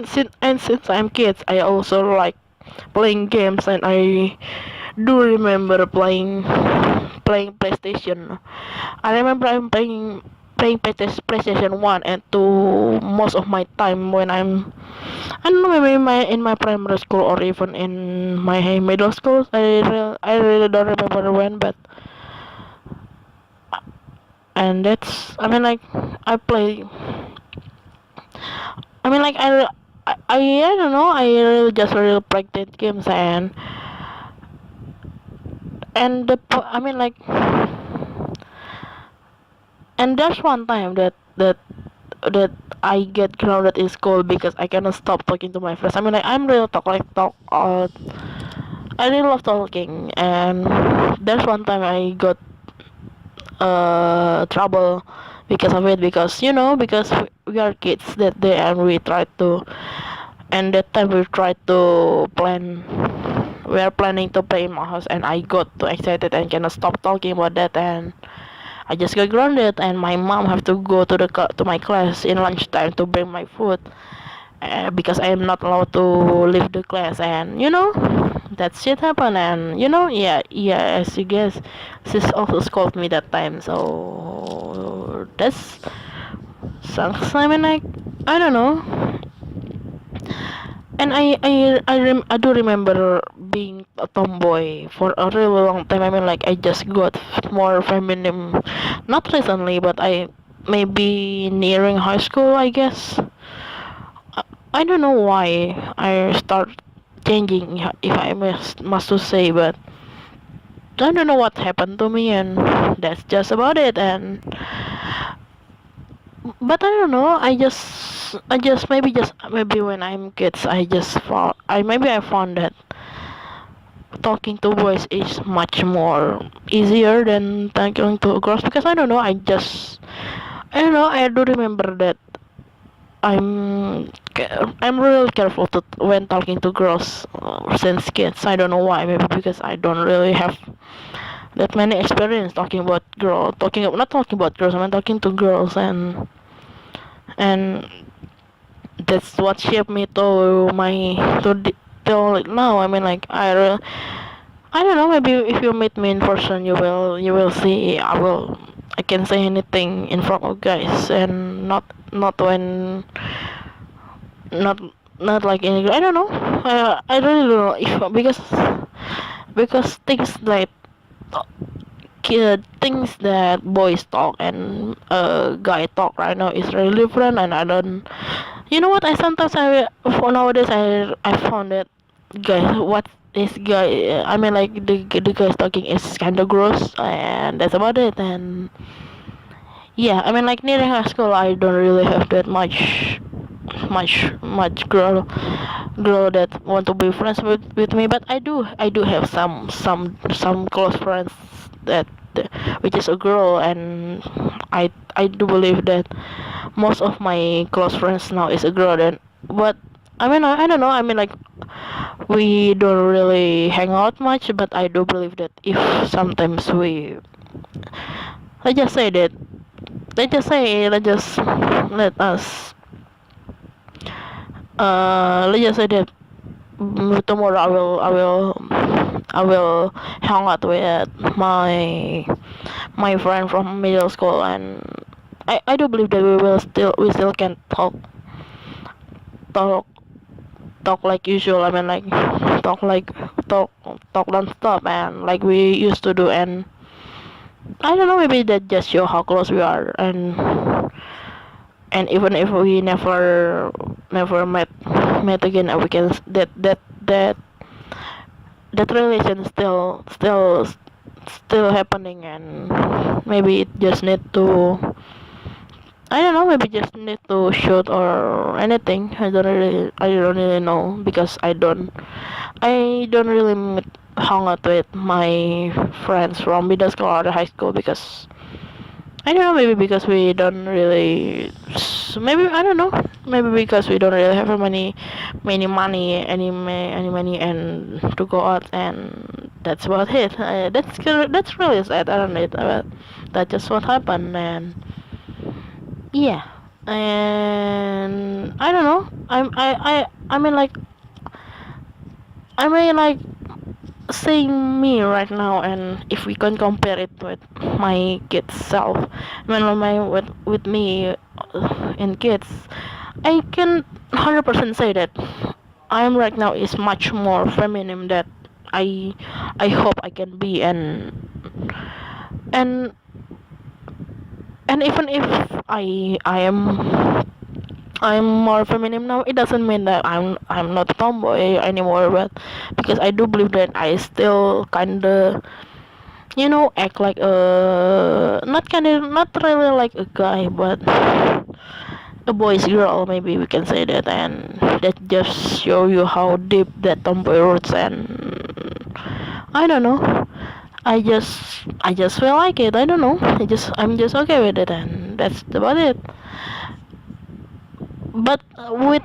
since I'm kids, I also like playing games, and I do remember playing PlayStation. I remember I'm playing PlayStation 1 and 2 most of my time when I don't know, maybe in my primary school or even in my middle school. I really don't remember when, but and that's I mean like I play I mean like I don't know, I really just really practice games, and I mean like, and there's one time that I get grounded in school because I cannot stop talking to my friends. I mean like I'm really talk I really love talking, and there's one time I got trouble because of it, because because we are kids that day, and we tried to and that time we are planning to play in my house, and I got too excited and cannot stop talking about that, and I just got grounded, and my mom have to go to to my class in lunchtime to bring my food, because I am not allowed to leave the class, and that shit happened, and yeah, as you guess, sis also scolded me that time, so that's sucks. I mean like, I don't know. And I do remember being a tomboy for a really long time. I mean, like I just got more feminine, not recently, but I maybe nearing high school, I guess. I, I don't know why I start changing, if I must to say, but I don't know what happened to me, and that's just about it. And but I don't know. Maybe when I'm kids, I found that talking to boys is much more easier than talking to girls, because I don't know, I do remember that I'm real careful when talking to girls, since kids. I don't know why. Maybe because I don't really have that many experience not talking about girls. I mean talking to girls, and that's what shaped me to till like now. I mean like I don't know, maybe if you meet me in person, you will see I can say anything in front of guys, and not when not not like any, I don't know. I really don't know if because things that boys talk and guy talk right now is really different, and I don't. You know what? I sometimes for nowadays I found that guys what this guy I mean like the guys talking is kind of gross, and that's about it. And yeah, I mean like near high school I don't really have that much girl that want to be friends with me, but I do have some close friends that which is a girl, and I do believe that most of my close friends now is a girl. Then but I mean I don't know, I mean like we don't really hang out much, but I do believe that if sometimes let's just say that let's just let us let's just say that tomorrow I will hang out with my friend from middle school, and I do believe that we still can talk talk like usual. I mean like talk like talk talk non-stop, and like we used to do. And I don't know, maybe that just show how close we are, and even if we never met again, we can that relation still happening, and maybe it just need to, I don't know, maybe just need to shoot or anything. I don't really know, because I don't really hang out with my friends from middle school or high school, because I don't know, maybe because we don't really, maybe I don't know, maybe because we don't really have many money, any money, and to go out and that's about it. That's really sad, isn't it? But that's just what happened, and yeah. And I don't know. I mean like saying me right now, and if we can compare it with my kids self, with me in kids, I can 100% say that I am right now is much more feminine that I I hope I can be, and and even if I'm more feminine now, it doesn't mean that I'm not a tomboy anymore, but because I do believe that I still kinda, act like not really like a guy, but a boy's girl, maybe we can say that, and that just show you how deep that tomboy roots. And I don't know, I just feel like it. I don't know, I'm just okay with it, and that's about it. But with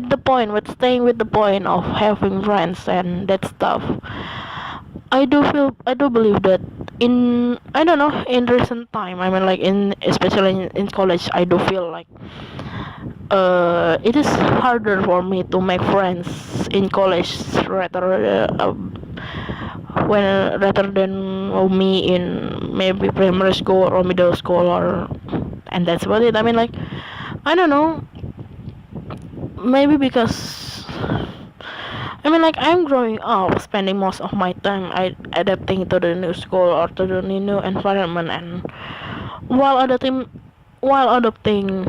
the point, with staying with the point of having friends and that stuff, I do believe that in, I don't know, in recent time, I mean like in, especially in college, I do feel like it is harder for me to make friends in college, rather than me in maybe primary school or middle school, or, and that's about it. I mean like, I don't know, maybe because, I mean like, I'm growing up, spending most of my time adapting to the new school or to the new environment, and while adapting while adapting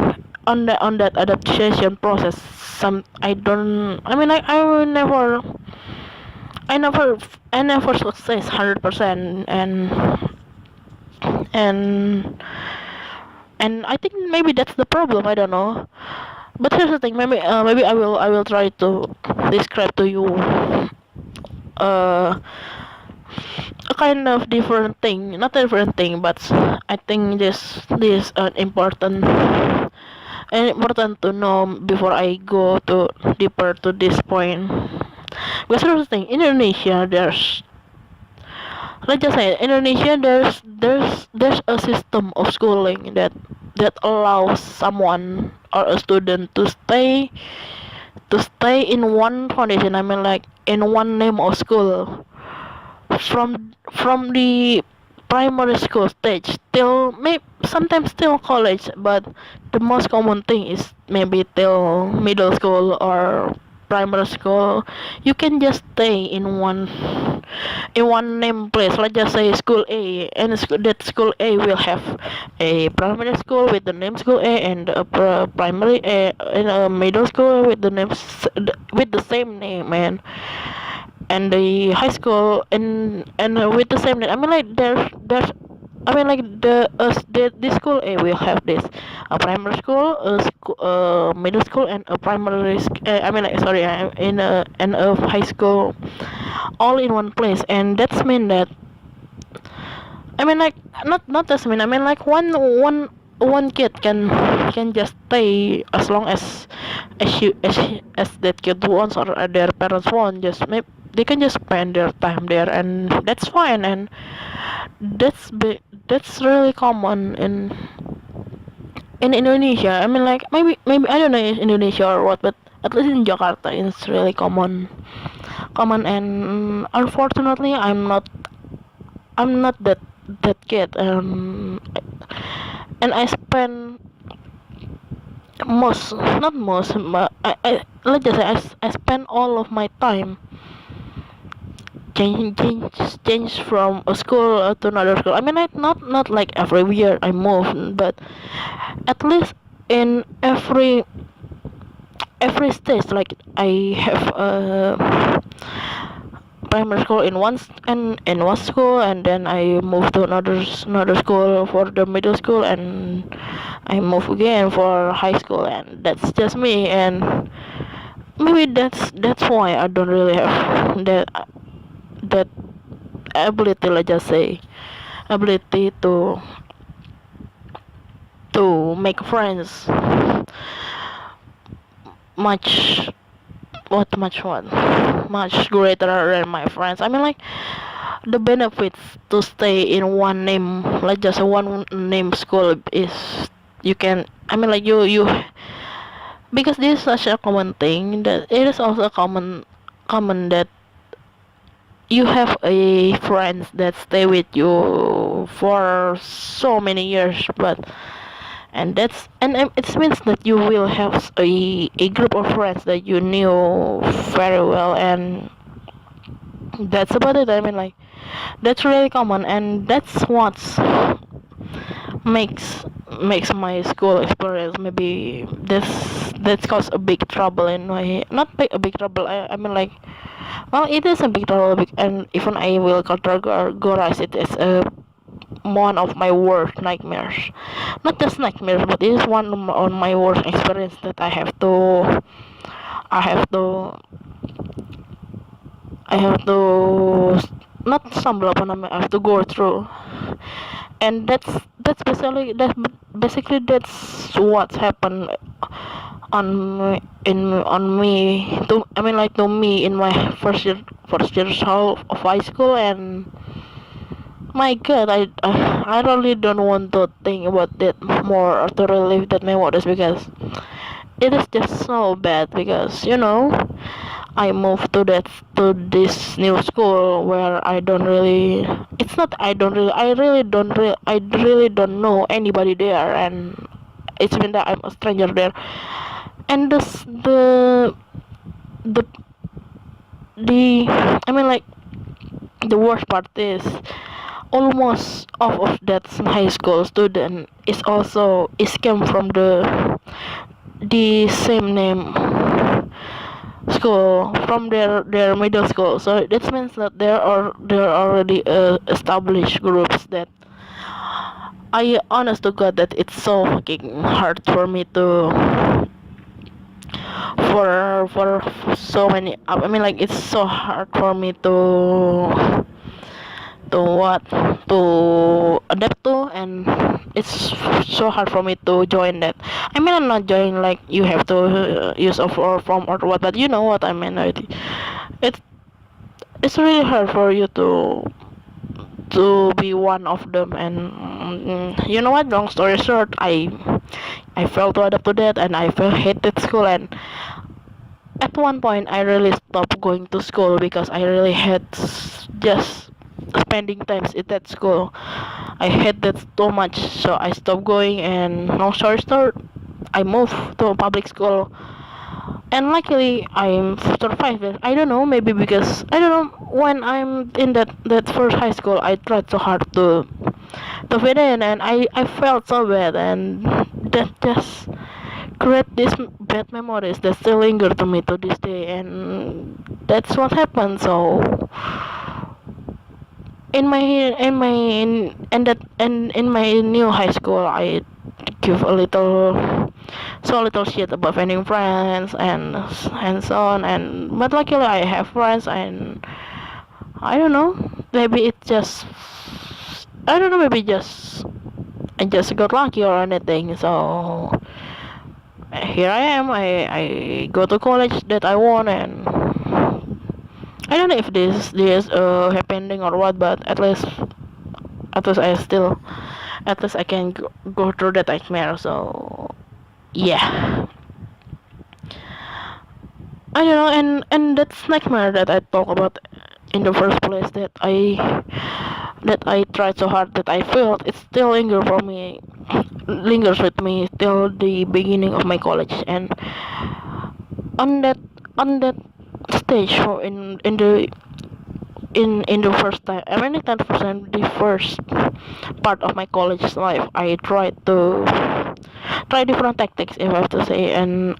on that adaptation process, some I don't I mean like, I never success 100%, and and I think maybe that's the problem. I don't know. But here's the thing. Maybe I will try to describe to you uh a kind of different thing, not a different thing, but I think this important to know before I go to deeper to this point. Because here's the thing. In Indonesia, let's just say, in Indonesia, there's a system of schooling that allows someone or a student to stay in one foundation. I mean like, in one name of school, from the primary school stage till maybe sometimes till college, but the most common thing is maybe till middle school or primary school. You can just stay in one name place. Let's just say school A, and that school A will have a primary school with the name school A, and a primary A, and a middle school with with the same name, and the high school, and with the same name. I mean like, there's I mean like, the school A will have this, a primary school, middle school, and a I mean like, sorry, in a and a high school, all in one place. And that's mean that, I mean like, not just mean, I mean like, one kid can just stay as long as that kid wants, or their parents want. Just maybe they can just spend their time there, and that's fine. And that's really common in Indonesia. I mean like, maybe I don't know in Indonesia or what, but at least in Jakarta it's really common. And unfortunately, I'm not that kid. And I spend most not most but let's just say, I spend all of my time change from a school to another school. I mean like, not like every year I move, but at least in every stage, like I have a primary school in one school, and then I moved to another school for the middle school, and I move again for high school. And that's just me. And maybe that's why I don't really have that ability, let's just say, ability to make friends much much greater than my friends. I mean, like, the benefits to stay in one name, like just a one name school, is you can. I mean, like, you because this is such a common thing that it is also common that you have a friends that stay with you for so many years, but and that's and it means that you will have a group of friends that you knew very well, and that's about it. I mean, like, that's really common, and that's what makes makes my school experience, maybe that's caused a big trouble in my, not big, a big trouble, I mean, like, well, it is a big trouble, and even I will categorize it as a one of my worst nightmares. Not just nightmares, but it is one of my worst experience that I have to I have to not stumble upon. I have to go through, and that's basically that's what's happened on me to, I mean, like, to me in my first year of high school. And my god, I really don't want to think about that more, or to relive that memories, because it is just so bad, because I moved to this new school where I don't really, it's not I don't really, I really don't know anybody there, and it's been that I'm a stranger there. And the the I mean, like, the worst part is almost all of that high school student is came from the same name school, from their middle school. So that means that there are already established groups that I honest to God that it's so fucking hard for me to for so many, I mean, like, it's so hard for me what to adapt to, and it's so hard for me to join that. I mean, I'm not joining like you have to use of or from or what, but you know what I mean. It's it's really hard for you to be one of them. And you know what, long story short, I failed to adapt to that, and I felt hated school. And at one point I really stopped going to school because I really had just spending times at that school. I hate that so much, so I stopped going. And long story short, I moved to a public school, and luckily I survived it. I don't know, maybe because I don't know, when I'm in that first high school, I tried so hard to fit in, and I felt so bad, and that just create these bad memories that still linger to me to this day. And that's what happened. So in my new high school, I give a little shit about finding friends, and so on. And but luckily I have friends, and I don't know, maybe it just, I don't know, maybe just I just got lucky or anything. So here I am. I go to college that I want, and I don't know if this happening or what, but at least I still, at least I can go through the nightmare. So yeah, I don't know. And that's nightmare that I talk about in the first place, that I tried so hard, that I failed. It still lingers with me till the beginning of my college. And on that stage, or in the first time, I mean, 10%, the first part of my college life, I tried to try different tactics, if I have to say. And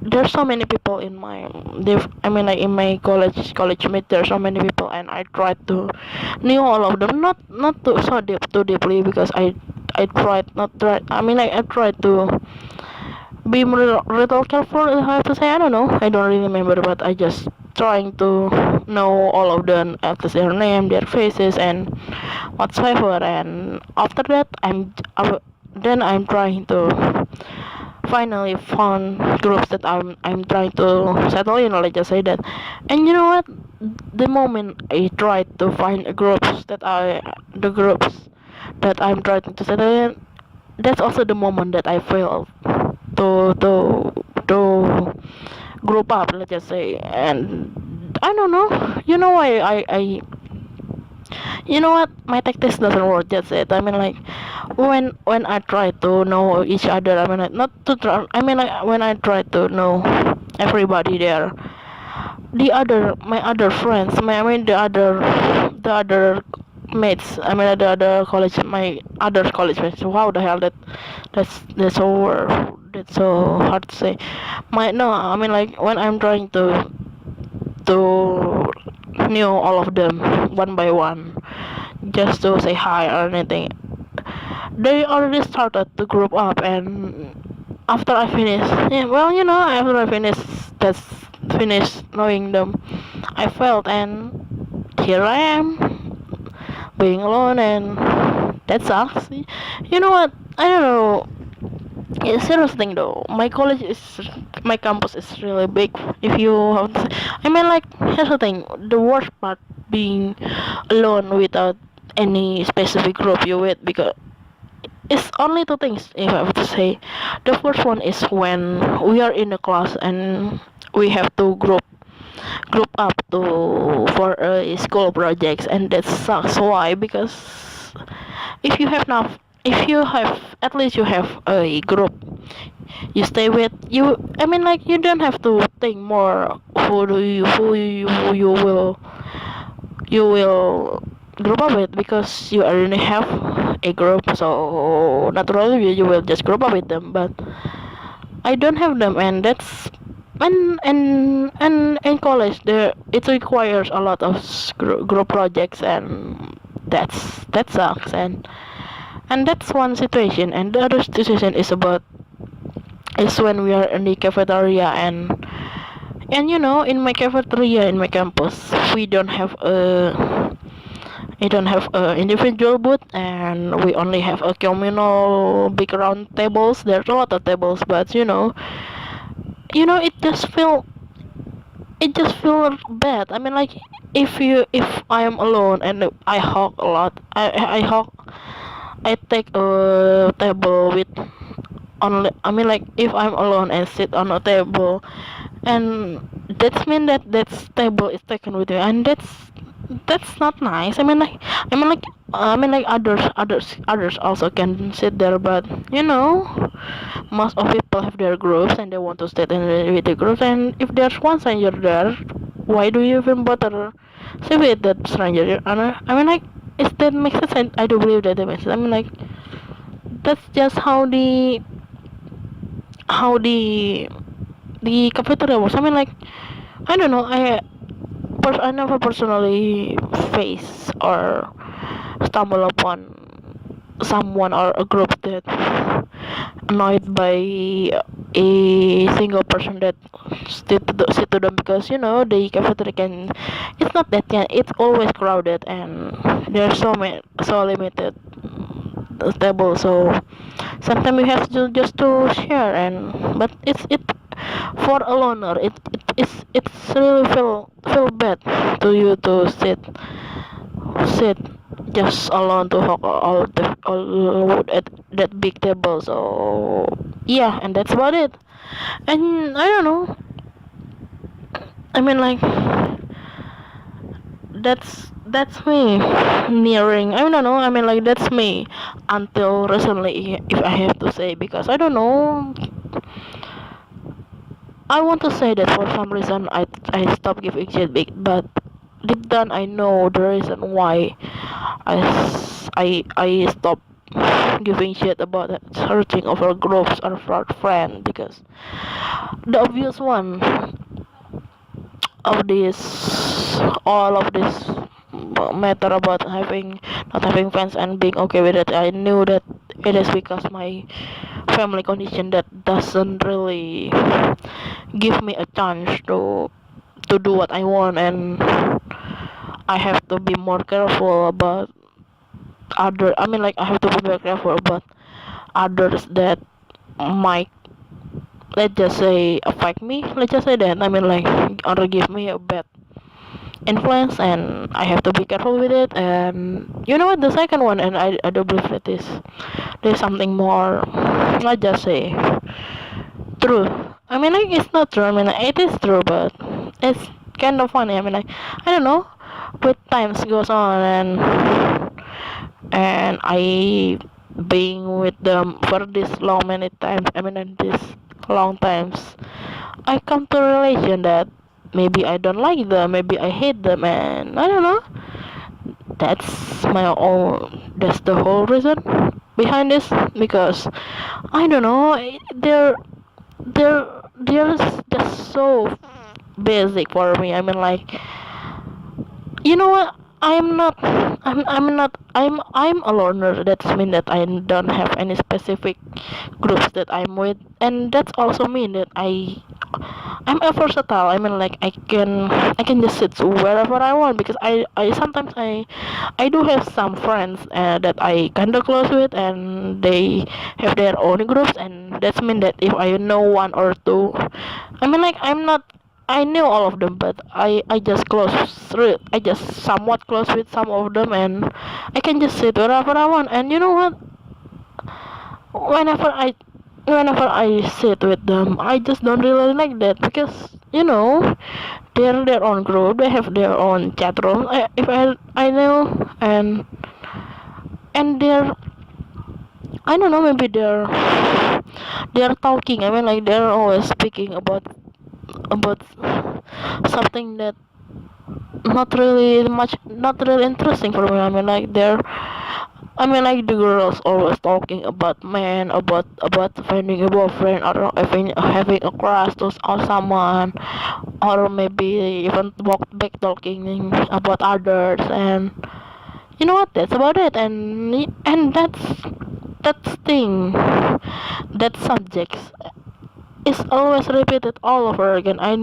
there's so many people in my, I mean, like, in my college mate, there's so many people, and I tried to knew all of them, not too deeply, because I tried not try I mean, like, I tried to be more little careful, if I have to say. I don't know, I don't really remember, but I just trying to know all of them, at least their name, their faces, and whatsoever. And after that, then I'm trying to finally found groups that I'm trying to settle, let's just say that. And you know what? The moment I tried to find a the groups that I'm trying to settle in, that's also the moment that I failed to to to group up, let's just say. And I don't know, why you know what, my tactics doesn't work, that's it. I mean, like, when I try to know each other, I mean, like, not to try, I mean, like, when I try to know everybody there, my other friends, I mean, the other mates, I mean, the other college, my other college mates. Wow, the hell, that's so hard to say. My no, I mean, like, when I'm trying to knew all of them one by one, just to say hi or anything. They already started to group up, and after I finished, yeah, well, after I finished knowing them, I felt, and here I am, being alone, and that sucks. You know what? I don't know. It's serious thing though. My campus is really big. If you have to, I mean, like, here's the thing. The worst part being alone without any specific group you with, because it's only two things, if I have to say. The first one is when we are in a class and we have to group up to for school projects, and that sucks. Why? Because if you have now if you have at least you have a group you stay with, I mean, like, you don't have to think more who you will group up with, because you already have a group, so naturally you will just group up with them. But I don't have them, and that's and in college there it requires a lot of group projects, and that sucks. And that's one situation, and the other situation is when we are in the cafeteria, and in my cafeteria in my campus, we don't have a individual booth, and we only have a communal big round tables. There's a lot of tables, but it just feel bad. I mean, like, if I am alone and I hog a lot, I take a table with only, I mean, like, if I'm alone and sit on a table, and that's mean that table is taken with me, and that's not nice. I mean, like, others also can sit there, but most of people have their groups and they want to stay with the groups, and if there's one stranger there, why do you even bother sit with that stranger? I mean, like, is that makes sense? I do believe that it makes sense. I mean, like, that's just how the cafeteria works. I mean, like, I don't know. I never personally face or stumble upon someone or a group that annoyed by a single person that sit to them, because the cafeteria it's not that it's always crowded, and there's so limited table, so sometimes we have to just to share. And but it for a loner, it's really feel bad to you to sit just alone to hog all at that big table. So yeah, and that's about it. And I don't know, I mean, like, that's me nearing, I don't know, I mean, like, that's me until recently, if I have to say, because I don't know, I want to say that for some reason I stopped giving shit big, but deep down I know the reason why I stopped giving shit about it, searching over groups or for friends, because the obvious one of this all of this matter about not having friends and being okay with it. I knew that it is because my family condition that doesn't really give me a chance to do what I want, and I have to be more careful about I mean, like, I have to be more careful about others that might let's just say affect me, let's just say that, I mean like, or give me a bad influence, and I have to be careful with it. And you know what, the second one, and I do believe that there's something more, let's just say, true. I mean like, it's not true, I mean like, it is true, but it's kind of funny. I mean like, I don't know, with times goes on, and I being with them for this long many times, I mean like, this long times, I come to a relation that maybe I don't like them, maybe I hate them, and I don't know. That's my own. That's the whole reason behind this, because I don't know. They're just so basic for me. I mean like, you know what? I'm a loner. That's mean that I don't have any specific groups that I'm with, and that's also mean that I'm a versatile. I mean like, I can just sit wherever I want, because I sometimes I do have some friends that I kinda close with, and they have their own groups, and that's mean that if I know one or two, I mean like, I'm not, I knew all of them, but I just I just somewhat close with some of them, and I can just sit wherever I want. And you know what? Whenever I whenever I sit with them, I just don't really like that, because they're their own group, they have their own chat room. If I know, and they're, I don't know, maybe they're talking. I mean like, they're always speaking about something that not really interesting for me. I mean like, the girls always talking about men, about finding a boyfriend, or having a crush on someone, or maybe even walk back talking about others. And you know what, that's about it. And that's thing, that subjects is always repeated all over again. I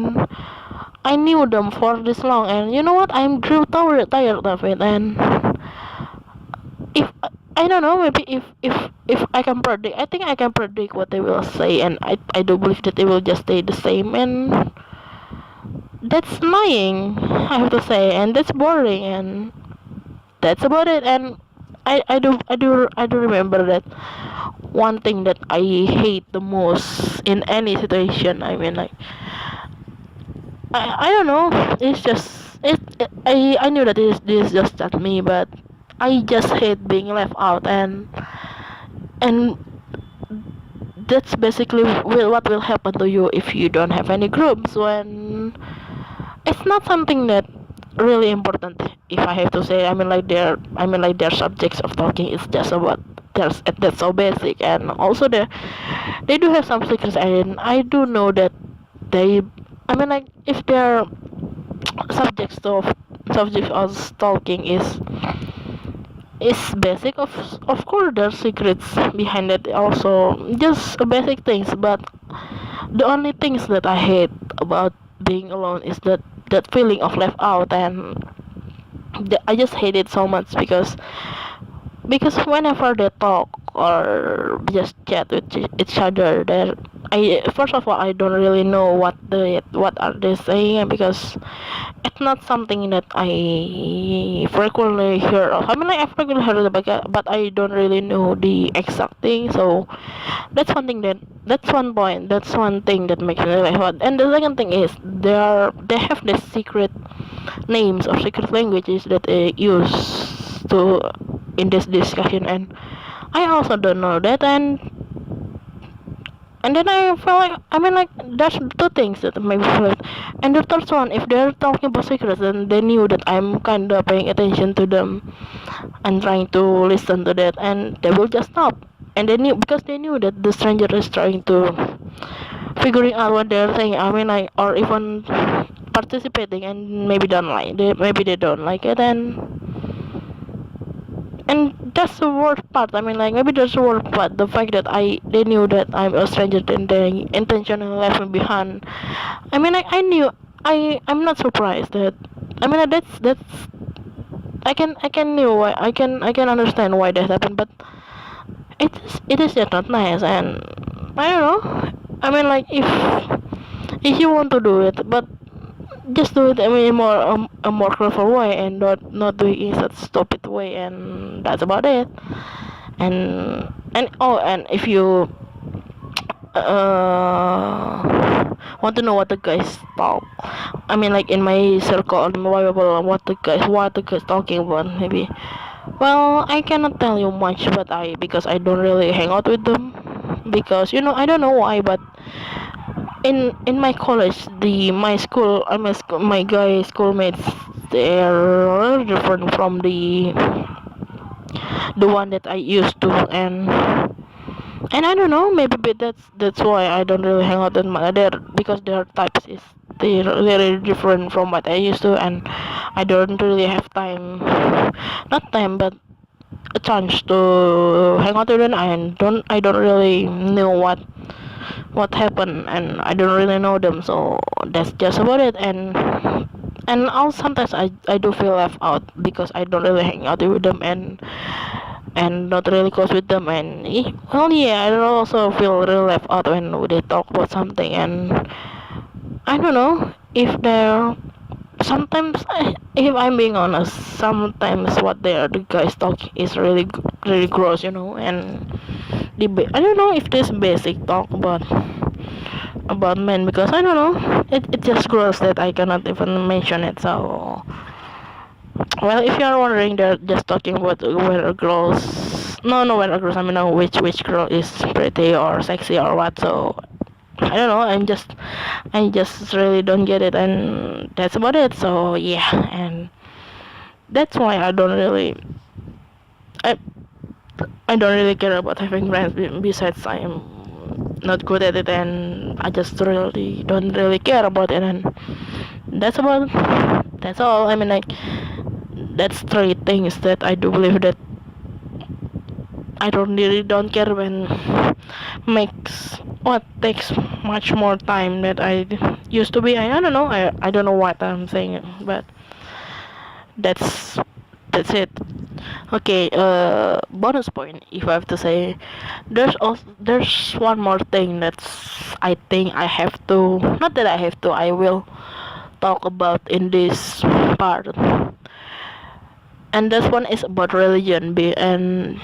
knew them for this long, and you know what? I'm grew tired of it. And if I don't know, maybe if I can predict, I think I can predict what they will say, and I do believe that they will just stay the same, and that's annoying, I have to say, and that's boring, and that's about it. And I do remember that one thing that I hate the most in any situation. I mean like, I don't know. It's just I knew that this is just not me, but I just hate being left out. And that's basically what will happen to you if you don't have any groups. When it's not something that really important, if I have to say. I mean like, their subjects of talking is just about, that's so basic. And also they do have some secrets, and I do know that they, I mean like, if their subjects of subject of stalking is basic, of course there's secrets behind it also, just basic things. But the only things that I hate about being alone is that feeling of left out. And I just hate it so much, because whenever they talk or just chat with each other, there, I first of all, I don't really know what are they saying, because it's not something that I frequently hear of. I mean like, I frequently heard of it, but I don't really know the exact thing. So that's one point, that's one thing that makes me like hot. And the second thing is, they have this secret names or secret languages that they use to in this discussion, and I also don't know that. And then I feel like, I mean like, there's two things that maybe feel it. And the third one, if they're talking about secrets, then they knew that I'm kinda paying attention to them and trying to listen to that, and they will just stop. And they knew, because they knew that the stranger is trying to figuring out what they're saying. I mean like, or even participating, and maybe they don't like it. And that's the worst part. I mean like, maybe that's the worst part, the fact that they knew that I'm a stranger, and they intentionally left me behind. I mean like, I knew, I'm not surprised that, I mean like, that's I can knew why, I can understand why that happened. But it is just not nice. And I don't know, I mean, like if you want to do it, but just do it. I mean, more a more clever way, and not do it in such stupid way, and that's about it. And if you want to know what the guys talk, I mean, like in my circle on my Bible, what the guys talking about, maybe. Well, I cannot tell you much, but because I don't really hang out with them, because I don't know why, but in my college, my school, my guy schoolmates, they're different from the one that I used to, and I don't know, maybe that's why I don't really hang out with my other, because their types is they're very different from what I used to, and I don't really have time, not time, but a chance to hang out with them. I don't really know what happened, and I don't really know them, so that's just about it. And also sometimes I do feel left out because I don't really hang out with them, and not really close with them, and well, yeah, I also feel really left out when they talk about something. And I don't know if they're sometimes, if I'm being honest, sometimes what the guys talk is really gross, and I don't know if this basic talk about men, because I don't know, it just gross that I cannot even mention it. So, well, if you are wondering, they're just talking about whether girls, no, whether girls, I mean, no, which girl is pretty or sexy or what. So I don't know. I just really don't get it, and that's about it. So yeah, and that's why I I don't really care about having friends. Besides, I am not good at it, and I just really don't really care about it. And that's about that's all. I mean, like, that's three things that I do believe that I don't care when makes what takes much more time that I used to be. I don't know. I don't know what I'm saying, but that's that's it. Okay, bonus point, if I have to say, there's one more thing that's, I think I have to, not that I have to, I will talk about in this part, and this one is about religion. And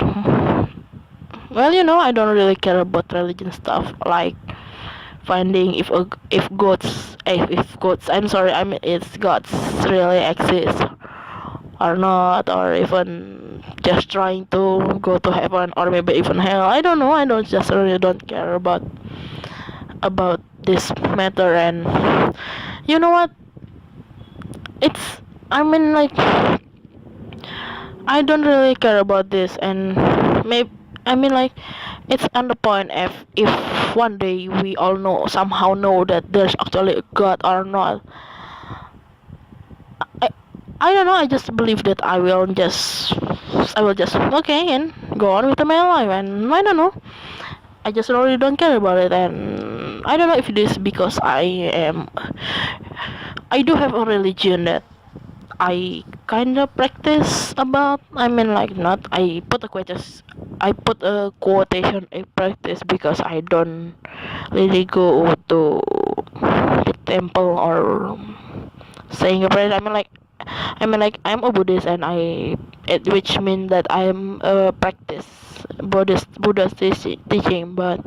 well, I don't really care about religion stuff, like finding if gods, if gods, I'm sorry, I mean, it's gods really exist or not, or even just trying to go to heaven or maybe even hell. I don't know. I don't just really don't care about this matter. And you know what? It's I mean, like, I don't really care about this, and maybe, I mean, like, it's on the point if one day we all somehow know that there's actually a God or not. I I don't know. I just believe that I will just okay and go on with my life, and I don't know. I just really don't care about it, and I don't know if it is because I do have a religion that I kind of practice about. I mean, like, not I put a quotation, a practice, because I don't really go to the temple or saying a prayer. I mean, like, I'm a Buddhist, and which means that I'm a practice Buddhist teaching. But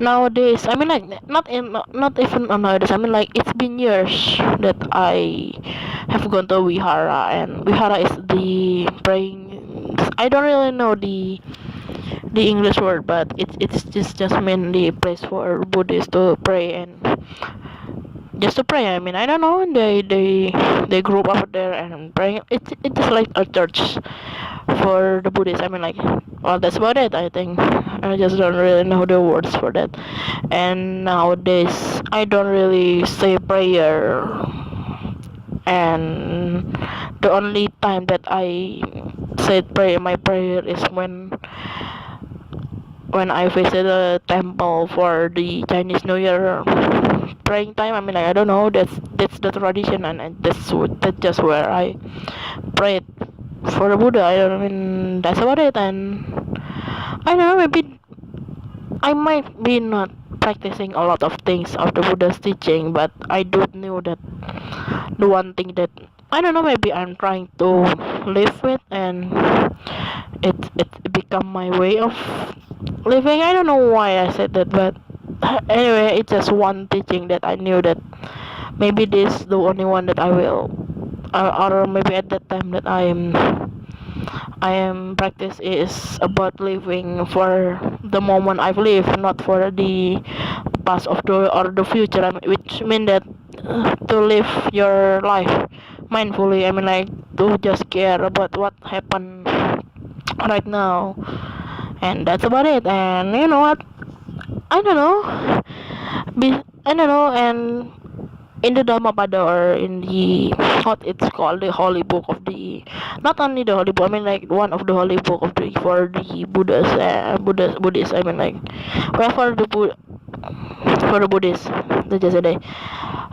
nowadays, I mean, like, not even nowadays. I mean, like, it's been years that I have gone to Vihara, and Vihara is the praying. I don't really know the English word, but it's just mainly a place for Buddhists to pray, and just to pray. I mean, I don't know. They grew up there and praying. It's just like a church for the Buddhists. I mean, like, well, that's about it. I think I just don't really know the words for that. And nowadays, I don't really say prayer. And the only time that I said prayer, my prayer, is when I visit a temple for the Chinese New Year praying time. I mean, like, I don't know. That's the tradition, and that's just where I prayed for the Buddha. I mean, that's about it. And I don't know. Maybe I might be not. practicing a lot of things of the Buddha's teaching, but I do knew that the one thing that I don't know, maybe I'm trying to live with, and it become my way of living. I don't know why I said that, but anyway, it's just one teaching that I knew that maybe this the only one that I will, or maybe at that time that I am practice is about living for the moment I've lived, not for the past of the or the future. Which mean that to live your life mindfully. I mean, like to just care about what happened right now, and that's about it. And you know what? I don't know. I don't know. And in the Dhammapada, or in the what it's called, the holy book of the, not only the holy book, I mean like one of the holy book of the for the Buddhists, I mean like where for the for the Buddhists, the just a day,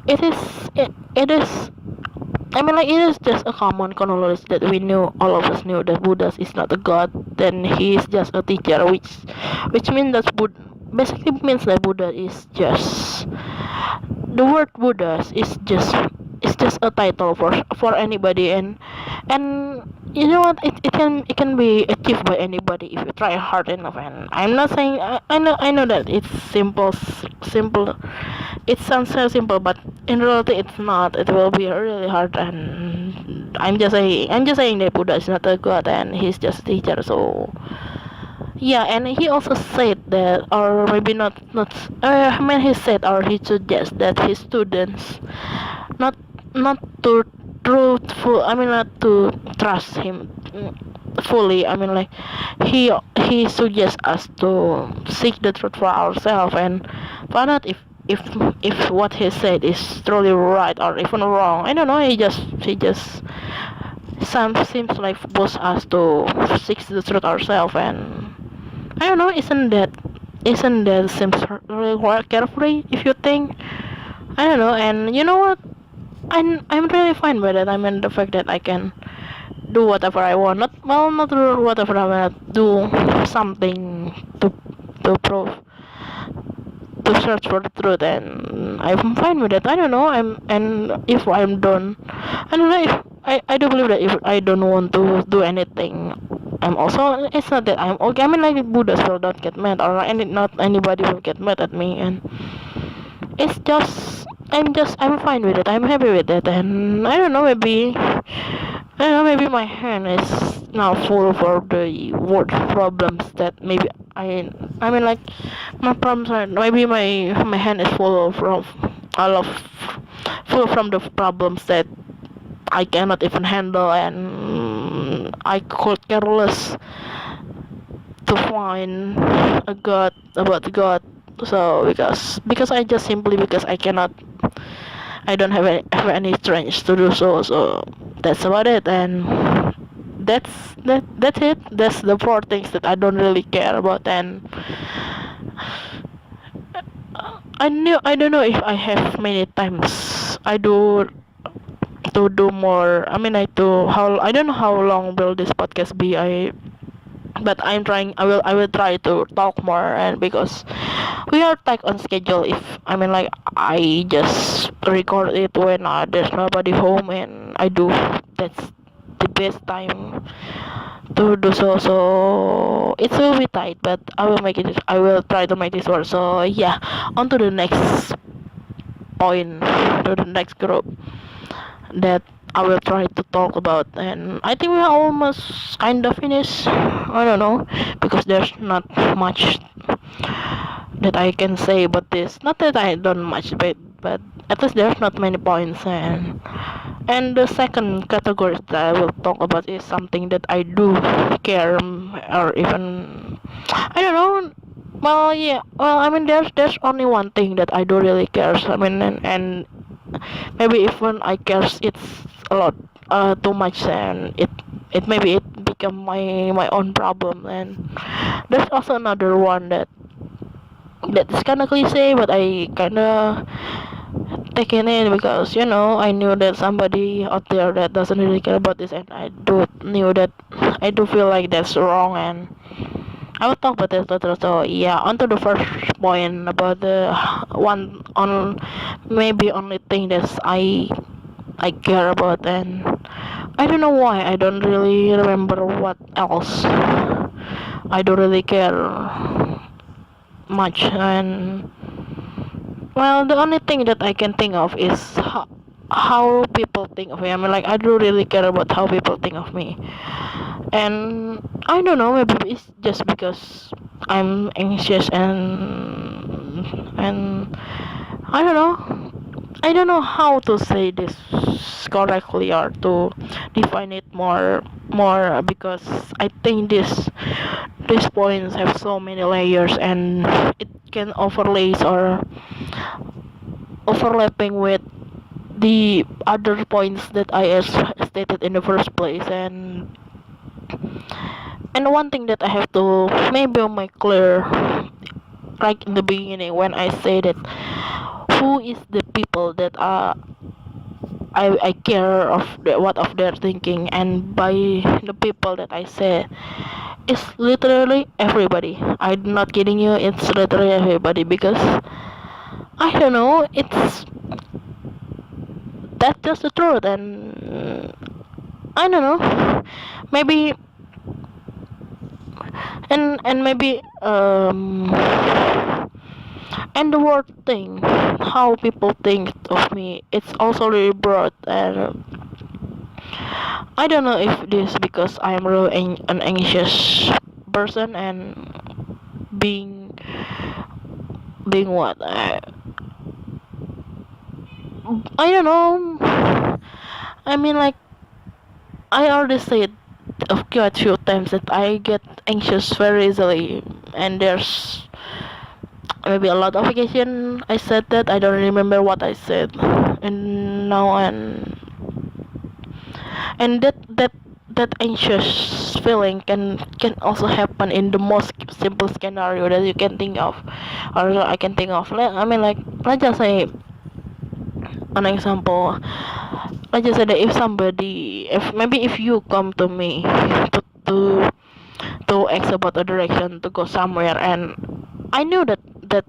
it is, I mean like it is just a common knowledge that we knew, all of us knew that Buddha is not a god, then he is just a teacher, which means that basically means that Buddha is just, the word Buddha is just, it's just a title for anybody. And you know what, it can be achieved by anybody if you try hard enough. And I'm not saying, I know that it's simple, it sounds so simple, but in reality it's not. It will be really hard. And I'm just saying that Buddha is not a god, and he's just a teacher. So yeah, and he also said that, or maybe not. I mean, he said, or he suggests that his students not not to truthful. I mean, not to trust him fully. I mean, like he suggests us to seek the truth for ourselves and find out if what he said is truly right or even wrong. I don't know. He just some seems like force us to seek the truth ourselves. And I don't know, isn't that seems really quite carefree if you think? I don't know. And you know what? I'm really fine with it. I mean, the fact that I can do whatever I want. Not do whatever I want. Do something to prove, to search for the truth, and I'm fine with it. I don't know. And if I'm done, I don't know, if I do believe that if I don't want to do anything, I'm also, it's not that I'm okay. I mean, like Buddhas will not get mad, or not anybody will get mad at me. And it's just, I'm fine with it. I'm happy with it. And I don't know, maybe I don't know, maybe my hand is now full for the world problems that maybe I mean like my problems are, maybe my hand is full from all of full from the problems that I cannot even handle. And I could care less to find a god, about God. So because I just simply, because I don't have any strength to do so. So that's about it. And that's it. That's the four things that I don't really care about. And I don't know if I have many times I do to do more. I mean, I don't know how long will this podcast be. But I'm trying. I will try to talk more. And because we are tight on schedule, if I mean like I just record it when there's nobody home, and I do, that's the best time to do so. So it will be tight, but I will try to make this work. So yeah, on to the next point, to the next group that I will try to talk about. And I think we are almost kind of finished. I don't know, because there's not much that I can say about this. Not that I don't much, but at least there's not many points. And the second category that I will talk about is something that I do care, or even I don't know. Well, yeah. Well, I mean, there's only one thing that I do really care. I mean, and maybe even I cares it's a lot, too much, and it maybe it become my own problem. And there's also another one that's kind of cliche, but I kind of taken in, because I knew that somebody out there that doesn't really care about this, and I do knew that I do feel like that's wrong. And I will talk about this later. So yeah, on to the first point about the one on maybe only thing that I care about, and I don't know why I don't really remember what else. I don't really care much, and well, the only thing that I can think of is how people think of me. I mean, like I do really care about how people think of me, and I don't know. Maybe it's just because I'm anxious and I don't know. I don't know how to say this correctly or to define it more because I think these points have so many layers and it can overlays or overlapping with the other points that I stated in the first place, and one thing that I have to maybe make clear right in the beginning when I say that who is the people that I care of what of their thinking, and by the people that I say it's literally everybody. I'm not kidding you, it's literally everybody because I don't know, it's that's just the truth, and I don't know, maybe and maybe and the word thing, how people think of me, it's also really broad, and I don't know if this because I'm really an anxious person and being being what I don't know. I mean, like I already said quite a few times that I get anxious very easily, and there's maybe a lot of occasion I said that I don't remember what I said, and now and that anxious feeling can also happen in the most simple scenario that you can think of, or I can think of. I mean, like let's just say an example. Let's just say that if somebody, if maybe if you come to me to to to ask about a direction to go somewhere, and I knew that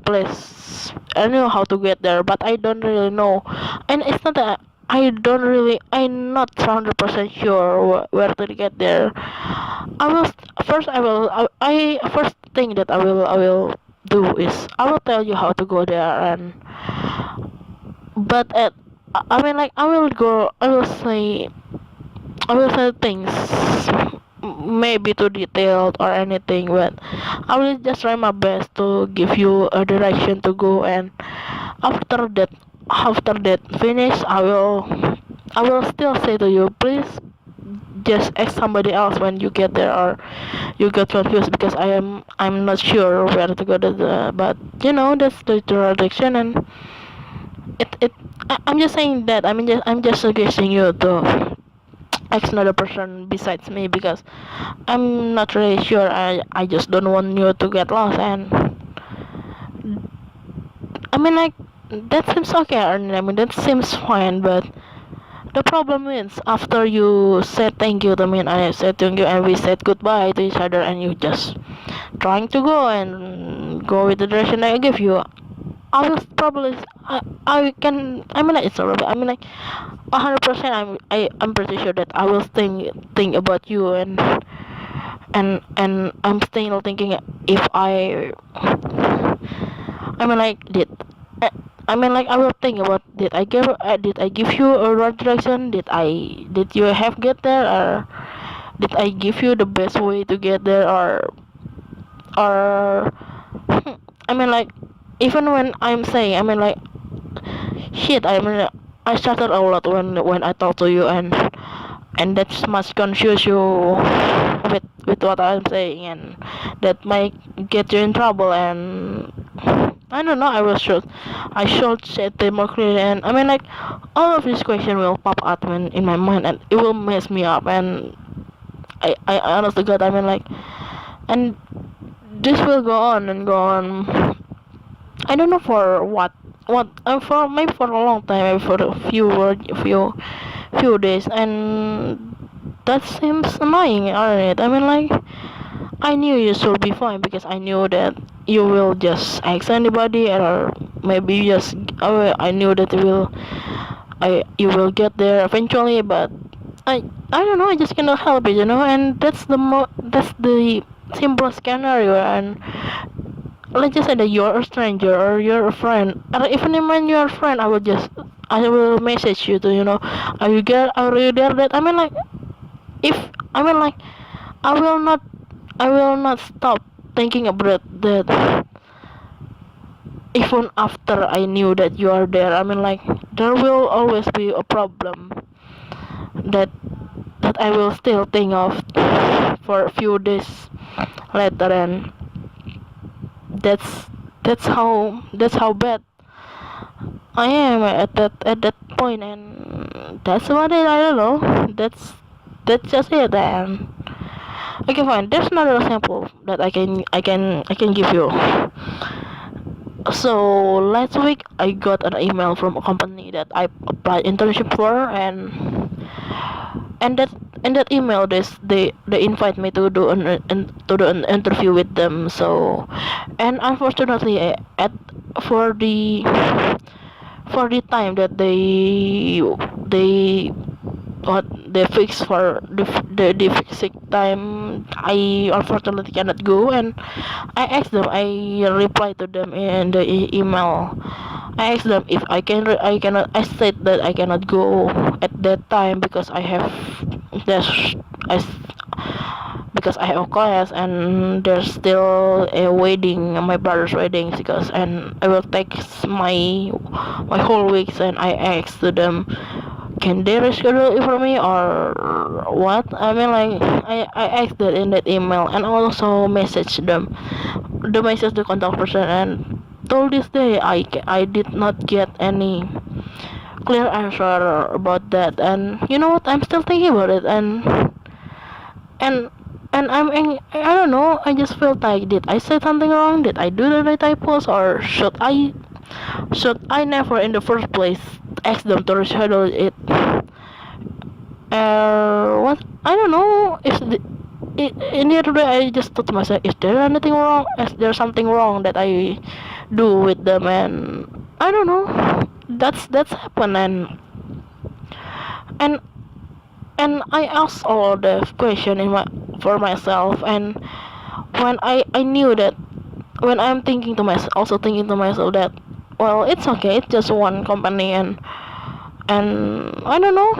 place, I knew how to get there, but I don't really know, and it's not that I don't really, I'm not 100% sure where to get there. I will first I will I first thing that I will do is I will tell you how to go there, and but at I mean, like I will say things maybe too detailed or anything, but I will just try my best to give you a direction to go, and after that after that finish, I will still say to you, please just ask somebody else when you get there, or you get confused because I'm not sure where to go to but you know that's the direction, and I'm just saying that I'm just suggesting you to ask another person besides me because I'm not really sure. I just don't want you to get lost, and I mean, like that seems okay, and I mean that seems fine, but the problem is after you said thank you to me and I said thank you and we said goodbye to each other, and you just trying to go and go with the direction I give you, I will probably I can I mean, like, it's probably I mean, like 100% I'm pretty sure that I will think about you, and I'm still thinking if I mean, like uh, I mean, like I will think about did I give you a right direction, did you have get there, or did I give you the best way to get there, or I mean, like even when I'm saying I mean, like shit, I mean, I started a lot when I talk to you, and that must confuse you with what I'm saying, and that might get you in trouble, and I don't know. I should say them more clearly, and I mean, like all of these questions will pop out in my mind, and it will mess me up, and I honestly God, I mean, like, and this will go on and go on. I don't know for what for maybe for a long time, maybe for a few days, and that seems annoying, alright? I mean, like I knew you should be fine because I knew that you will just ask anybody, or maybe you just I knew that you will get there eventually, but I don't know, I just cannot help it, and that's the simplest scenario. And let's just say that you're a stranger or you're a friend, or even when you're a friend, I will message you to, are you there? That I mean, like, if I mean like I will not I will not stop thinking about that even after I knew that you are there. I mean, like, there will always be a problem that I will still think of for a few days later, and that's that's how bad I am at that point, and that's about it. I don't know. That's just it. And okay, fine. There's another example that I can give you. So last week I got an email from a company that I applied internship for, and that email, they invite me to do an interview with them. So, and unfortunately, at for the time that they what they fix for the fixed time, I unfortunately cannot go. And I reply to them in the email. I asked them if I cannot, I said that I cannot go at that time because there's I s- because I have a class, and there's still a wedding, my brother's wedding, because and I will take my whole weeks. And I asked to them, can they reschedule it for me or what? I mean, like, I asked that in that email, and also message them, the message the contact person, and till this day I did not get any clear answer about that. And you know what, I'm still thinking about it. And I don't know, I just felt like, did I say something wrong? Did I do the right typos? Or should I never in the first place ask them to reschedule it? What, I don't know. In the other day, I just thought to myself, is there anything wrong? Is there something wrong that I do with them? And I don't know. That's happened. And and I asked all the question for myself. And when I knew that, when I'm thinking to myself, also thinking to myself that, well, it's okay, it's just one company. And I don't know,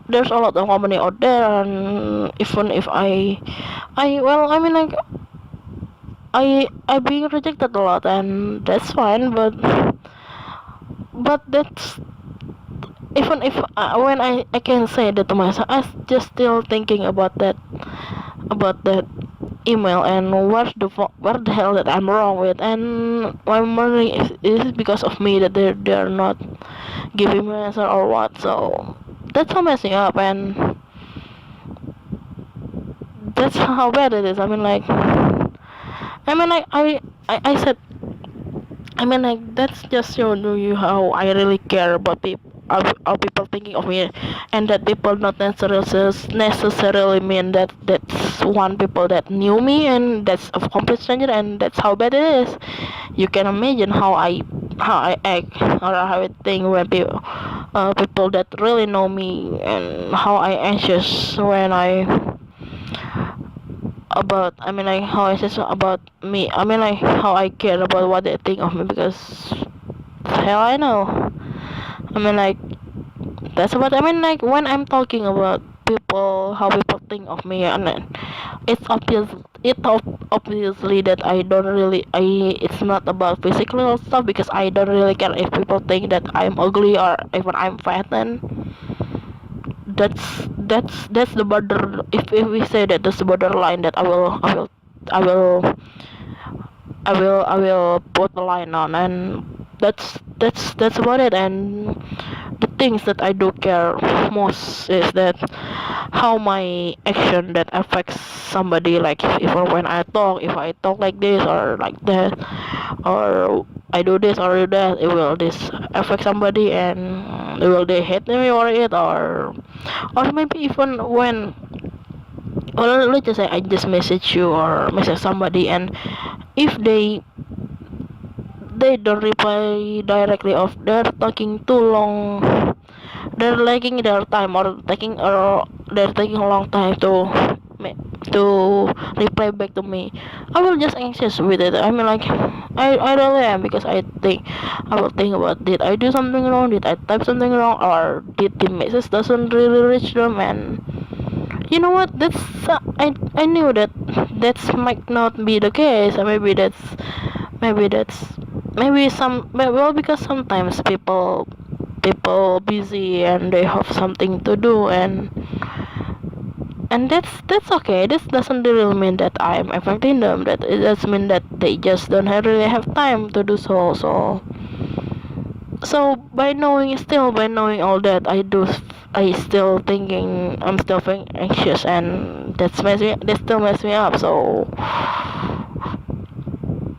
there's a lot of company out there. And even if I mean, like, I being rejected a lot, and that's fine. But that's, even if when I can say that to myself, I just still thinking about that email, and where the hell that I'm wrong with. And I'm wondering, is it because of me that they're not giving me an answer or what? So that's how messing up, and that's how bad it is. I said, I mean, like, that's just show you how I really care about people. How people thinking of me, and that people not necessarily mean that that's one people that knew me, and that's a complete stranger. And that's how bad it is. You can imagine how I act, or how I think when people that really know me, and how I anxious when I about I mean like how I say so about me. I mean, like, how I care about what they think of me, because hell I know. I mean, like, that's what I mean, like, when I'm talking about people, how people think of me. And then it's obvious obviously that I don't really I it's not about physical stuff, because I don't really care if people think that I'm ugly or even I'm fat. And that's the border. If we say that, that's the borderline that I will I will put the line on. And that's about it. And the things that I do care most is that how my action that affects somebody. Like, even when if I talk like this or like that, or I do this or do that, it will this affect somebody, and will they hate me for it, or maybe even Well, let's just say I just message you or message somebody, and if they don't reply directly, or they're talking too long, they're lagging their time, or they're taking a long time to reply back to me, I will just anxious with it. I mean, like, I really am, because I will think about, did I do something wrong, did I type something wrong, or did the message doesn't really reach them. And you know what, that's I knew that that's might not be the case. Or maybe that's maybe some well, because sometimes people busy and they have something to do, and that's okay. This doesn't really mean that I'm affecting them. That it does mean that they just don't really have time to do so. So by knowing all that, I still thinking, I'm still feeling anxious, and that still mess me up. So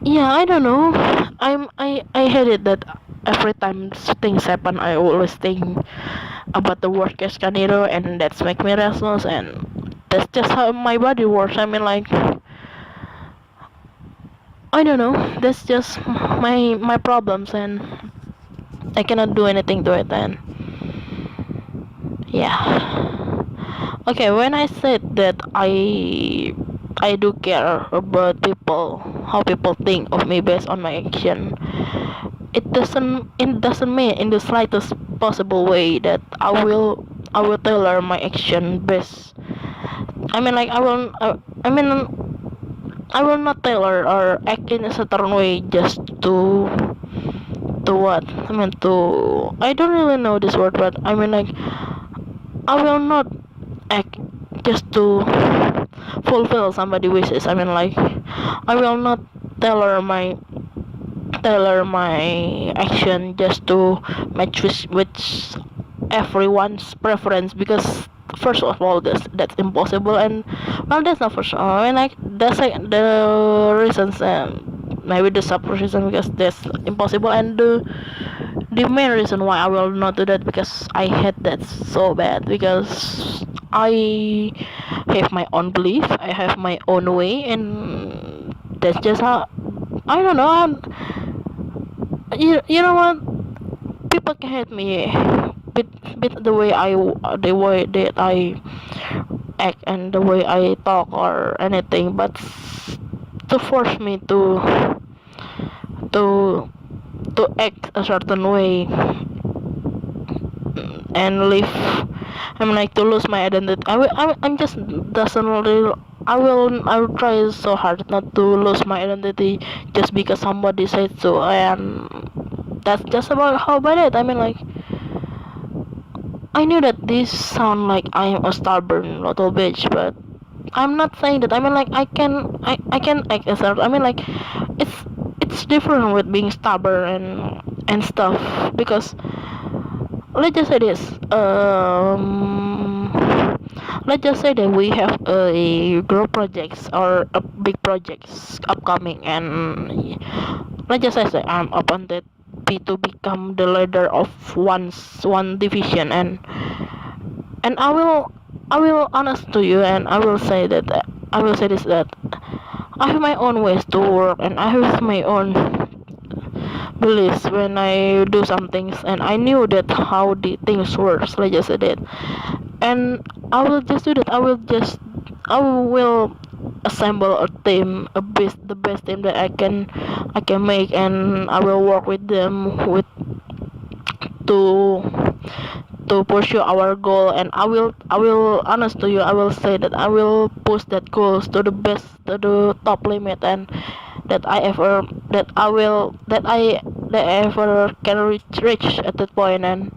yeah, I don't know. I hate it that every time things happen, I always think about the worst case scenario, and that's make me restless. And that's just how my body works. I mean, like, I don't know. That's just my problems, and I cannot do anything to it. And yeah. Okay, when I said that I do care about people, how people think of me based on my action, it doesn't mean in the slightest possible way that I will tailor my action based. I mean, like, I mean, I will not tailor or act in a certain way just to what? I mean, to, I don't really know this word, but I mean, like, I will not act just to fulfill somebody wishes. I mean, like, I will not tailor my tailor my action just to match with everyone's preference, because first of all, that's impossible. And well, that's not for sure. I mean, like, that's like the reasons, maybe the sub reason, because that's impossible. And the main reason why I will not do that, because I hate that so bad, because I have my own belief, I have my own way, and that's just how, I don't know. You know what? People can hate me with the way that I act and the way I talk or anything, but to force me to act a certain way and live, I'm like, to lose my identity. I'm just doesn't really. I will try so hard not to lose my identity just because somebody said so, and that's just about how about it. I mean, like, I knew that this sound like I'm a stubborn little bitch, but I'm not saying that. I mean, like, I can act as a, I mean, like, it's it's different with being stubborn and stuff, because let's just say this. Let's just say that we have a group projects or a big projects upcoming, and let's just say that I'm appointed to become the leader of one division, and I will honest to you, and I will say this, that I have my own ways to work, and I have my own beliefs when I do some things, and I knew that how the things works. Let's just say that, and I will just do that. I will assemble a team, the best team that I can make, and I will work with them to pursue our goal. And I will honest to you, I will say that I will push that goals to the best, to the top limit, and that I ever that I will that I ever can reach at that point. And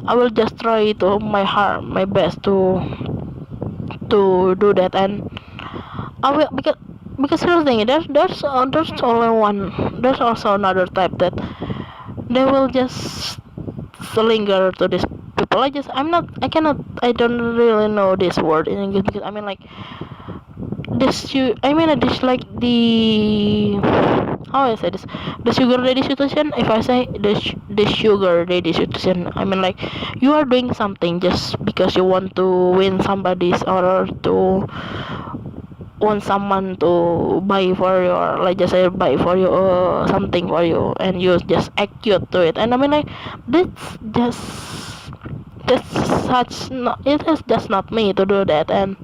I will just try to my best to do that. And I will, because here's the thing, there's only one, there's also another type that they will just linger to this people. I cannot, I don't really know this word in English, because I mean, like, this you I mean, this like the, how I say this, the sugar daddy situation. If I say the sugar daddy situation, I mean like you are doing something just because you want to win somebody's, or to want someone to buy for you, or like just say buy for you something for you, and you just act cute to it. And I mean like that's just that's such not, it is just not me to do that. And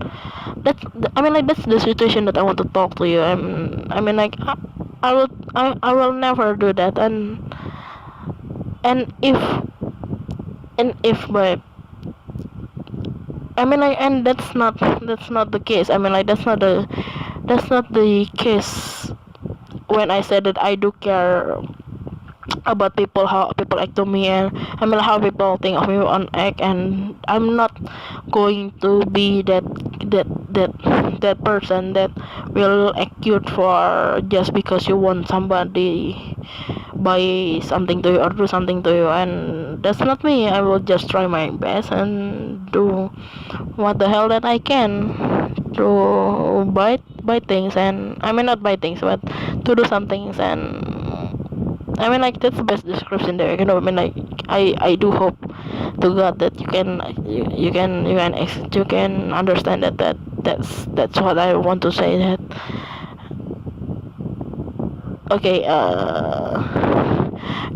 that's, I mean like that's the situation that I want to talk to you. And I mean like I will never do that. And if my, I mean like, and that's not the case. I mean like that's not the case when I said that I do care about people, how people act to me. And I mean how people think of me on act. And I'm not going to be that that that person that will act cute for just because you want somebody buy something to you or do something to you. And that's not me. I will just try my best and do what the hell that I can to buy things. And I mean not buy things, but to do some things. And I mean like that's the best description there. You know, I mean like I do hope to God that you can understand that's what I want to say. That okay.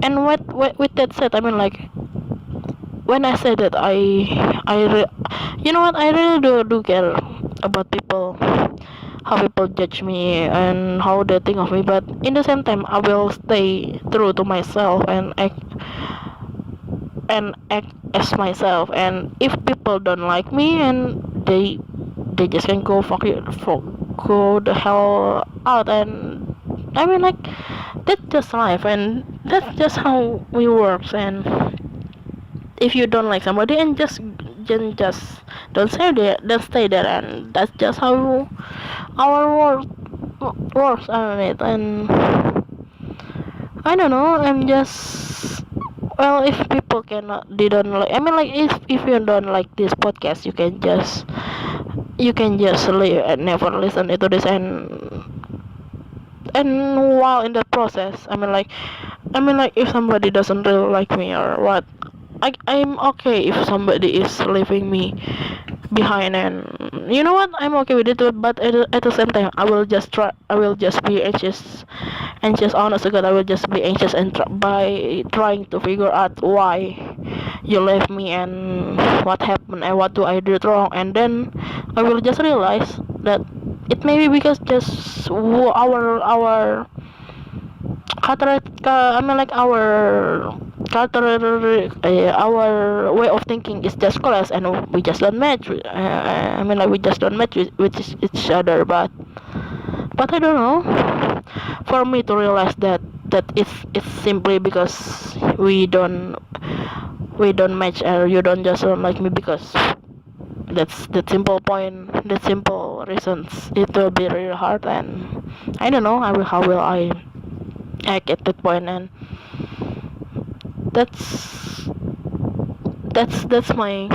And with that said, I mean like when I said that you know what, I really do care about people, how people judge me and how they think of me. But in the same time, I will stay true to myself and act as myself. And if people don't like me, and they just can go the hell out. And I mean like that's just life, and that's just how we works. And if you don't like somebody, and just don't stay there, don't stay there. And that's just how our world works on it. And I don't know, I'm just, well, if people cannot, they don't like, I mean like if you don't like this podcast, you can just leave and never listen to this. And while in the process, I mean like if somebody doesn't really like me or what, I'm okay if somebody is leaving me behind. And you know what, I'm okay with it. But at the same time, I will just be anxious, honest to God. I will just be anxious and by trying to figure out why you left me and what happened and what do I do wrong. And then I will just realize that it may be because just our I mean like our way of thinking is just class, and we just don't match. I mean like we just don't match with each other. But I don't know. For me to realize that it's simply because we don't match, or you don't like me, because that's the simple point, the simple reasons. It will be really hard. And I don't know how will I act at that point. And that's that's my,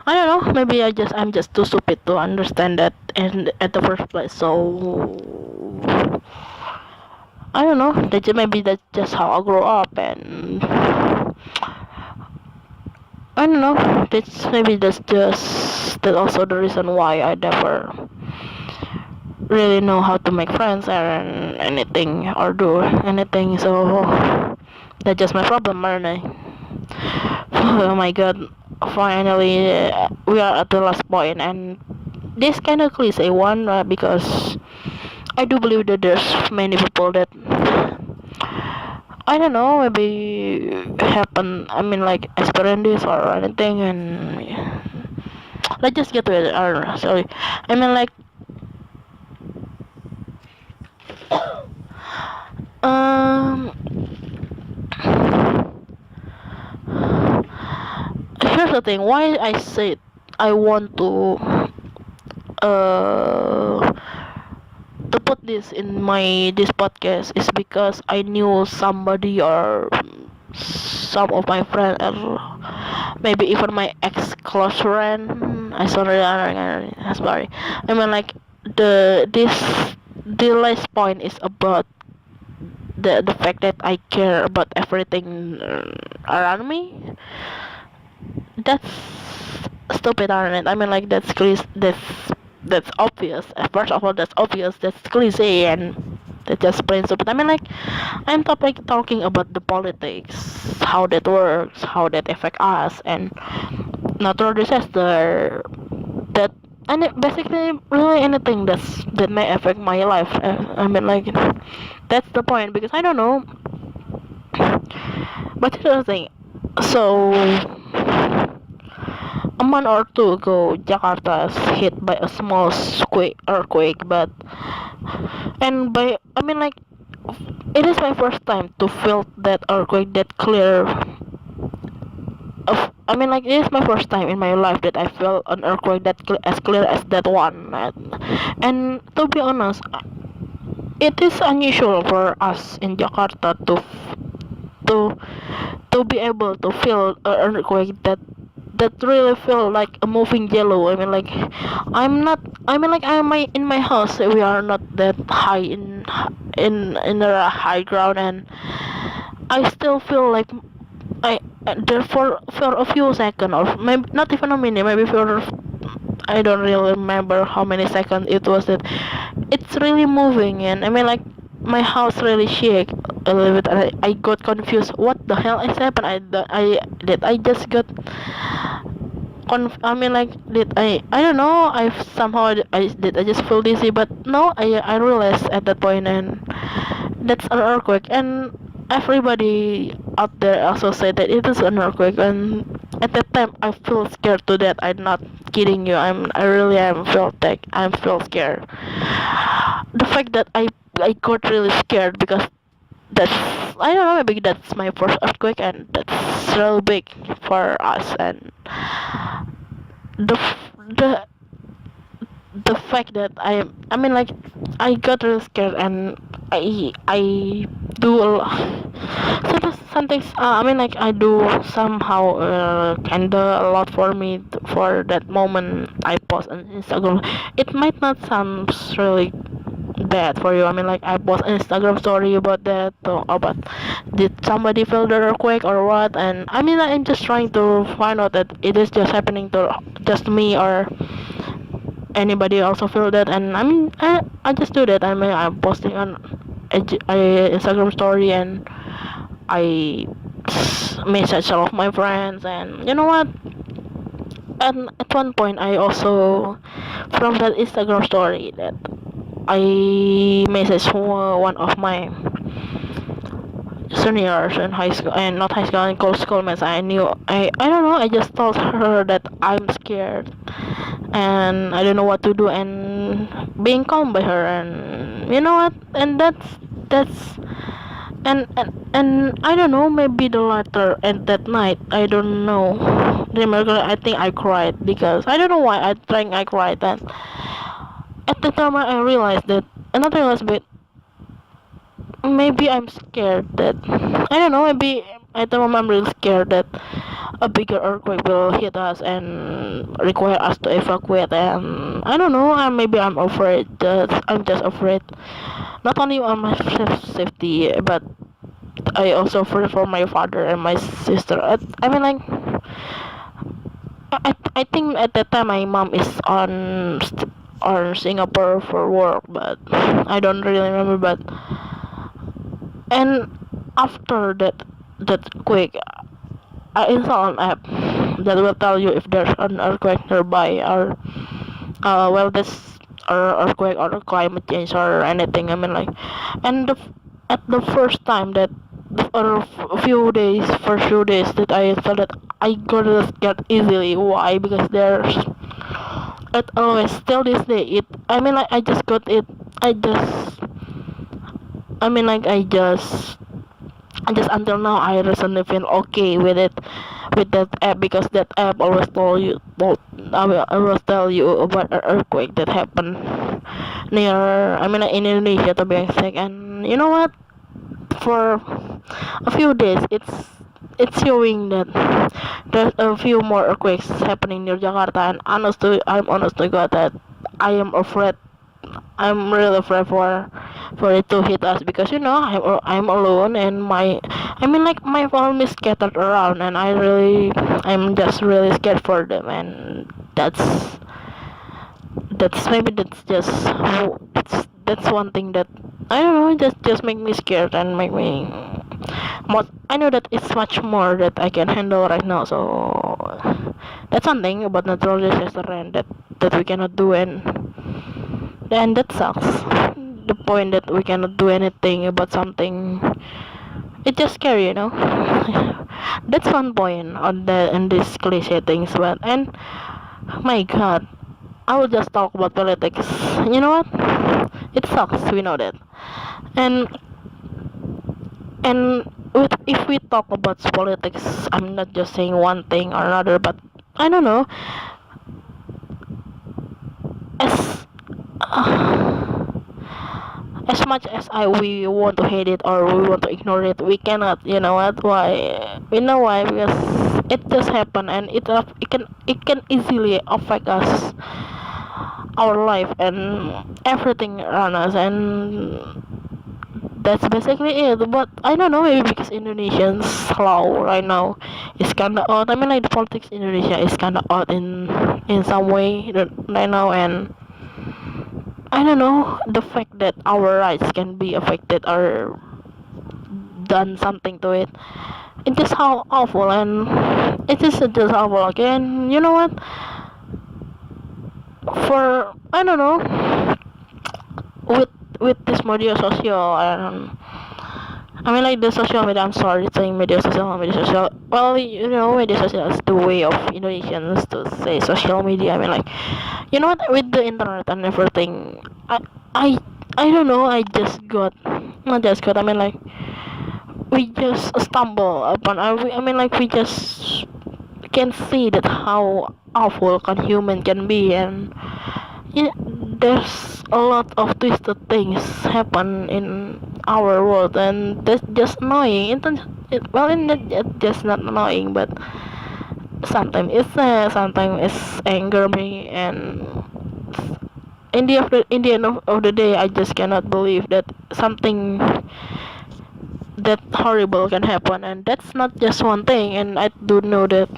I don't know, maybe I'm just too stupid to understand that in at the first place. So I don't know, maybe that's just how I grow up. And I don't know, that's just that also the reason why I never really know how to make friends or anything or do anything. So that's just my problem, aren't I? Oh my god, finally we are at the last point. And this kind of cliche one, because I do believe that there's many people that, I don't know, maybe happen, I mean like experience this or anything. And let's just get to it. Or sorry, I mean like um here's the thing why I said I want uh to put this in my this podcast, is because I knew somebody, or some of my friends, or maybe even my ex close friend. I mean like the last point is about the fact that I care about everything around me, that's stupid, aren't it? I mean, like that's obvious. First of all, that's obvious. That's cliche and that's just plain stupid. I mean, like I'm talking about the politics, how that works, how that affect us, and natural disaster. That and basically really anything that may affect my life. I mean, like that's the point because I don't know. But here's the thing. So a month or two ago, Jakarta is hit by a small earthquake, but and by I mean like it is my first time to feel that earthquake that clear. I mean like it is my first time in my life that I feel an earthquake that as clear as that one. And to be honest, it is unusual for us in Jakarta to to be able to feel an earthquake that really feel like a moving yellow. I mean like I'm not I mean like I'm in my house. We are not that high in the high ground, and I still feel like I there for a few seconds, or maybe not even a minute, maybe for I don't really remember how many seconds it was that it's really moving. And I mean like my house really shake a little bit, and I got confused. What the hell is happened? I just got I mean like I don't know. I just feel dizzy, but no, I realized at that point, and that's an earthquake, and everybody out there also said that it is an earthquake. And at that time I feel scared to that. I'm not kidding you. I really am feel scared. The fact that I got really scared because that's I don't know, maybe that's my first earthquake, and that's real big for us. And the the the fact that I mean like I got really scared, and I do a lot something I mean like I do somehow kinda a lot for me for that moment I post on Instagram. It might not sound really bad for you. I mean like I post an Instagram story about that, about did somebody feel the earthquake or what. And I mean I'm just trying to find out that it is just happening to just me, or anybody also feel that. And I mean I just do that. I mean I'm posting on a Instagram story, and I message all of my friends. And you know what, and at one point I also from that Instagram story that I messaged one of my seniors in high school, and not high school, in schoolmates. I don't know, I just told her that I'm scared and I don't know what to do, and being calm by her. And you know what, and that's and I don't know, maybe the latter and that night, I don't know, remember, I think I cried because I don't know why I cried. And at the time I realized that another realized bit, maybe I'm scared that I don't know, maybe at the moment I'm really scared that a bigger earthquake will hit us and require us to evacuate. And I don't know, maybe I'm afraid, that I'm just afraid not only on my safety, but I also afraid for my father and my sister. I mean like I think at that time my mom is on Singapore for work, but I don't really remember. But and after that quake, I install an app that will tell you if there's an earthquake nearby, or well, this or earthquake or climate change or anything. I mean like, and at the first time that or first few days that I felt that I got scared easily. Why? Because there's it always still this day. I mean like I just got it. I just I mean like I just until now I recently feel okay with it, with that app, because that app always I will always tell you about an earthquake that happened near I mean in Indonesia, to be exact. And you know what, for a few days it's showing that there's a few more earthquakes happening near Jakarta. And honestly, I'm honest to God that I am afraid I'm really afraid for it to hit us because I'm alone and my family is scattered around and I'm just really scared for them, and that's just that's one thing that I don't know, just make me scared and make me more. I know that it's much more that I can handle right now, so that's something about natural disaster and that we cannot do, and that sucks. The point that we cannot do anything about something, it's just scary, That's one point on the in these cliche things, but and my God, I will just talk about politics. You know what? It sucks. We know that. And if we talk about politics, I'm not just saying one thing or another, but I don't know. As as much as we want to hate it or we want to ignore it, we cannot. You know what? Why? We know why, because it just happened and it can easily affect us, our life and everything around us, and that's basically it. But I don't know, maybe because Indonesians slow right now is kind of odd. I mean, like the politics in Indonesia is kind of odd in some way right now, and I don't know, the fact that our rights can be affected or done something to it. It's just how awful, and it is just awful. Again, you know what? For I don't know, with this media social and I mean, like the social media. I'm sorry, saying media social, media social. Well, media social is the way of Indonesians to say social media. I mean, like, you know what? With the internet and everything, I, I don't know. I just got, not just got. I mean, like, we just stumble upon. I mean, like, we just can see that how awful can human can be, and yeah, there's a lot of twisted things happen in our world, and that's just annoying. It's just not annoying, but sometimes it's sad, sometimes it's anger me, and in the end of the day, I just cannot believe that something that horrible can happen, and that's not just one thing. And I do know that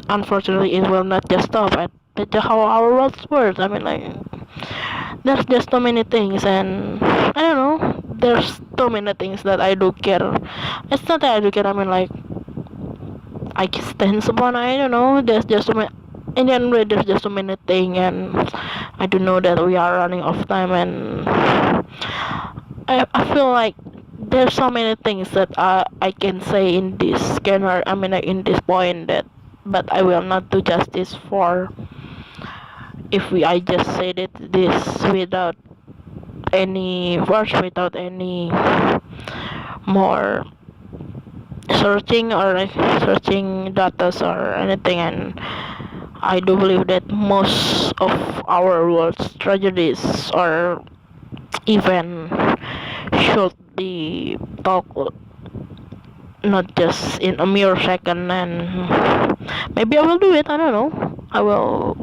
unfortunately it will not just stop at that's how our world works. I mean, like, there's just so many things, and I don't know, there's so many things that I do care. It's not that I do care, I mean, like, I can stand upon. I don't know, there's just so many. In the end, there's just so many things, and I do know that we are running off time, and I feel like there's so many things that I can say in this scanner. I mean, like, in this point that, but I will not do justice for if I just said it this without any words, without any more searching or like searching data or anything, and I do believe that most of our world's tragedies or even should be talked not just in a mere second, and maybe I will do it. I don't know. I will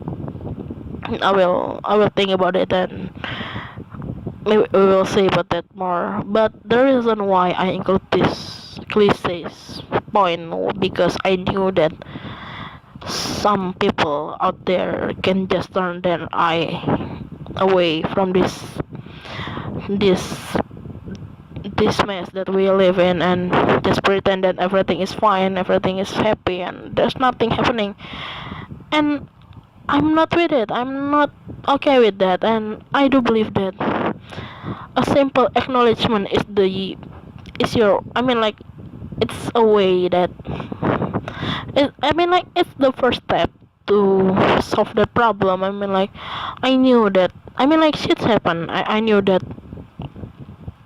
think about it, and maybe we will see about that more. But the reason why I include this cliches point, because I knew that some people out there can just turn their eye away from this this mess that we live in, and just pretend that everything is fine, everything is happy, and there's nothing happening. And I'm not with it. I'm not okay with that, and I do believe that a simple acknowledgement is your. I mean, like, it's a way that I mean, like, it's the first step to solve the problem. I mean, like, I knew that. I mean, like, shit happen. I knew that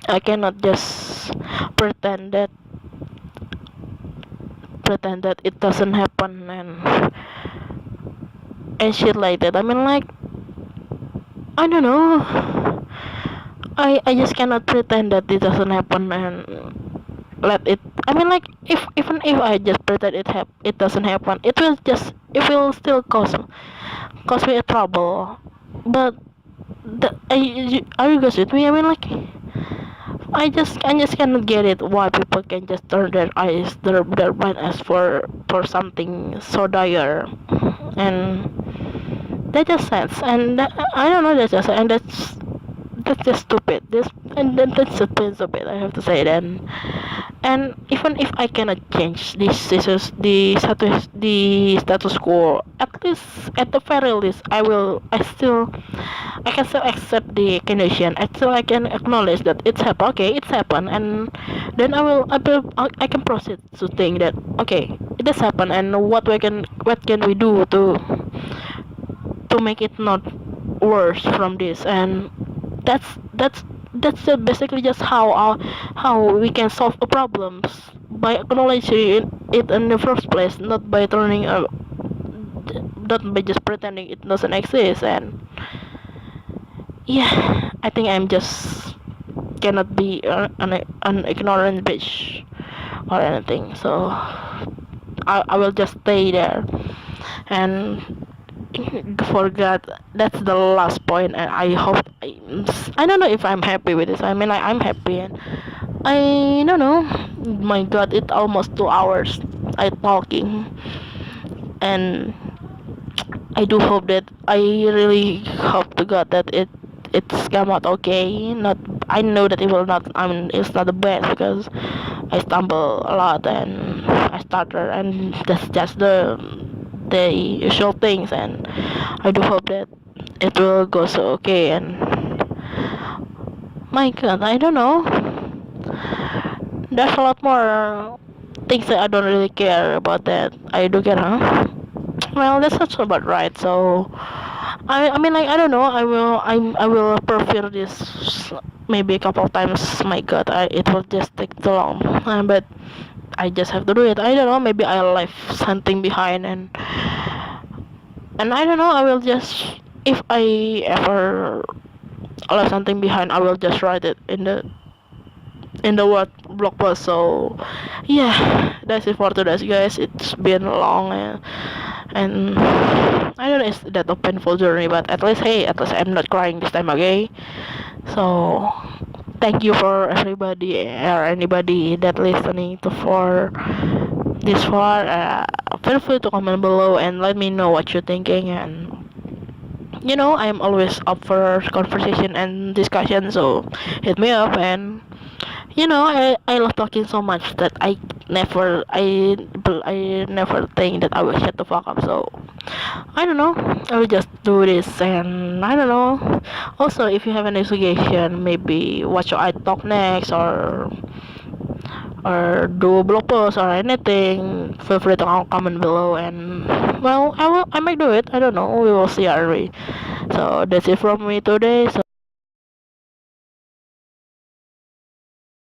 I cannot just pretend that pretend that it doesn't happen, and shit like that. I mean, like, I don't know. I just cannot pretend that it doesn't happen and let it. I mean, like, if even if I just pretend it doesn't happen, it will still cause me a trouble. But are you guys with me? I mean, like, I just cannot get it why people can just turn their eyes, their blind eyes for something so dire, and that just sense, and I don't know, that's just, and that's just stupid. This and then that's stupid. I have to say then. And even if I cannot change the status quo, at least at the very least, I can still accept the condition. I can acknowledge that it's happened. Okay, it's happened, and then I can proceed to think that okay, it has happened, and what can we do to make it not worse from this. And that's basically just how we can solve the problems, by acknowledging it in the first place, not by not by just pretending it doesn't exist. And yeah, I think I'm just cannot be an ignorant bitch or anything, so I will just stay there and forgot. That's the last point, and I hope I don't know if I'm happy with this. I mean, I'm happy, and I don't know. My God, it's almost 2 hours I talking, and I do hope that I really hope to God that it's come out okay. Not, I know that it will not. I mean, it's not the best because I stumble a lot and I stutter, and that's just the usual things. And I do hope that it will go so okay. And my God, I don't know. There's a lot more things that I don't really care about that I do care, huh? Well, that's not so about right. So I mean, like, I don't know. I will prefer this maybe a couple of times. My God, it will just take too long. But I just have to do it. I don't know. Maybe I'll leave something behind, and I don't know. I will just, if I ever left something behind, I will just write it in the word blog post. So yeah, that's it for today, guys. It's been long, and I don't know, it's that a painful journey, but at least I'm not crying this time, okay? So thank you for everybody or anybody that listening to for this far. Feel free to comment below and let me know what you're thinking. And I'm always up for conversation and discussion, so hit me up. And I love talking so much that I never think that I will shut the fuck up. So I don't know, I will just do this. And I don't know, also, if you have any suggestion, maybe what should I talk next, or do a blog post or anything, feel free to comment below. And well, I might do it. I don't know, we will see, are we? So that's it from me today. So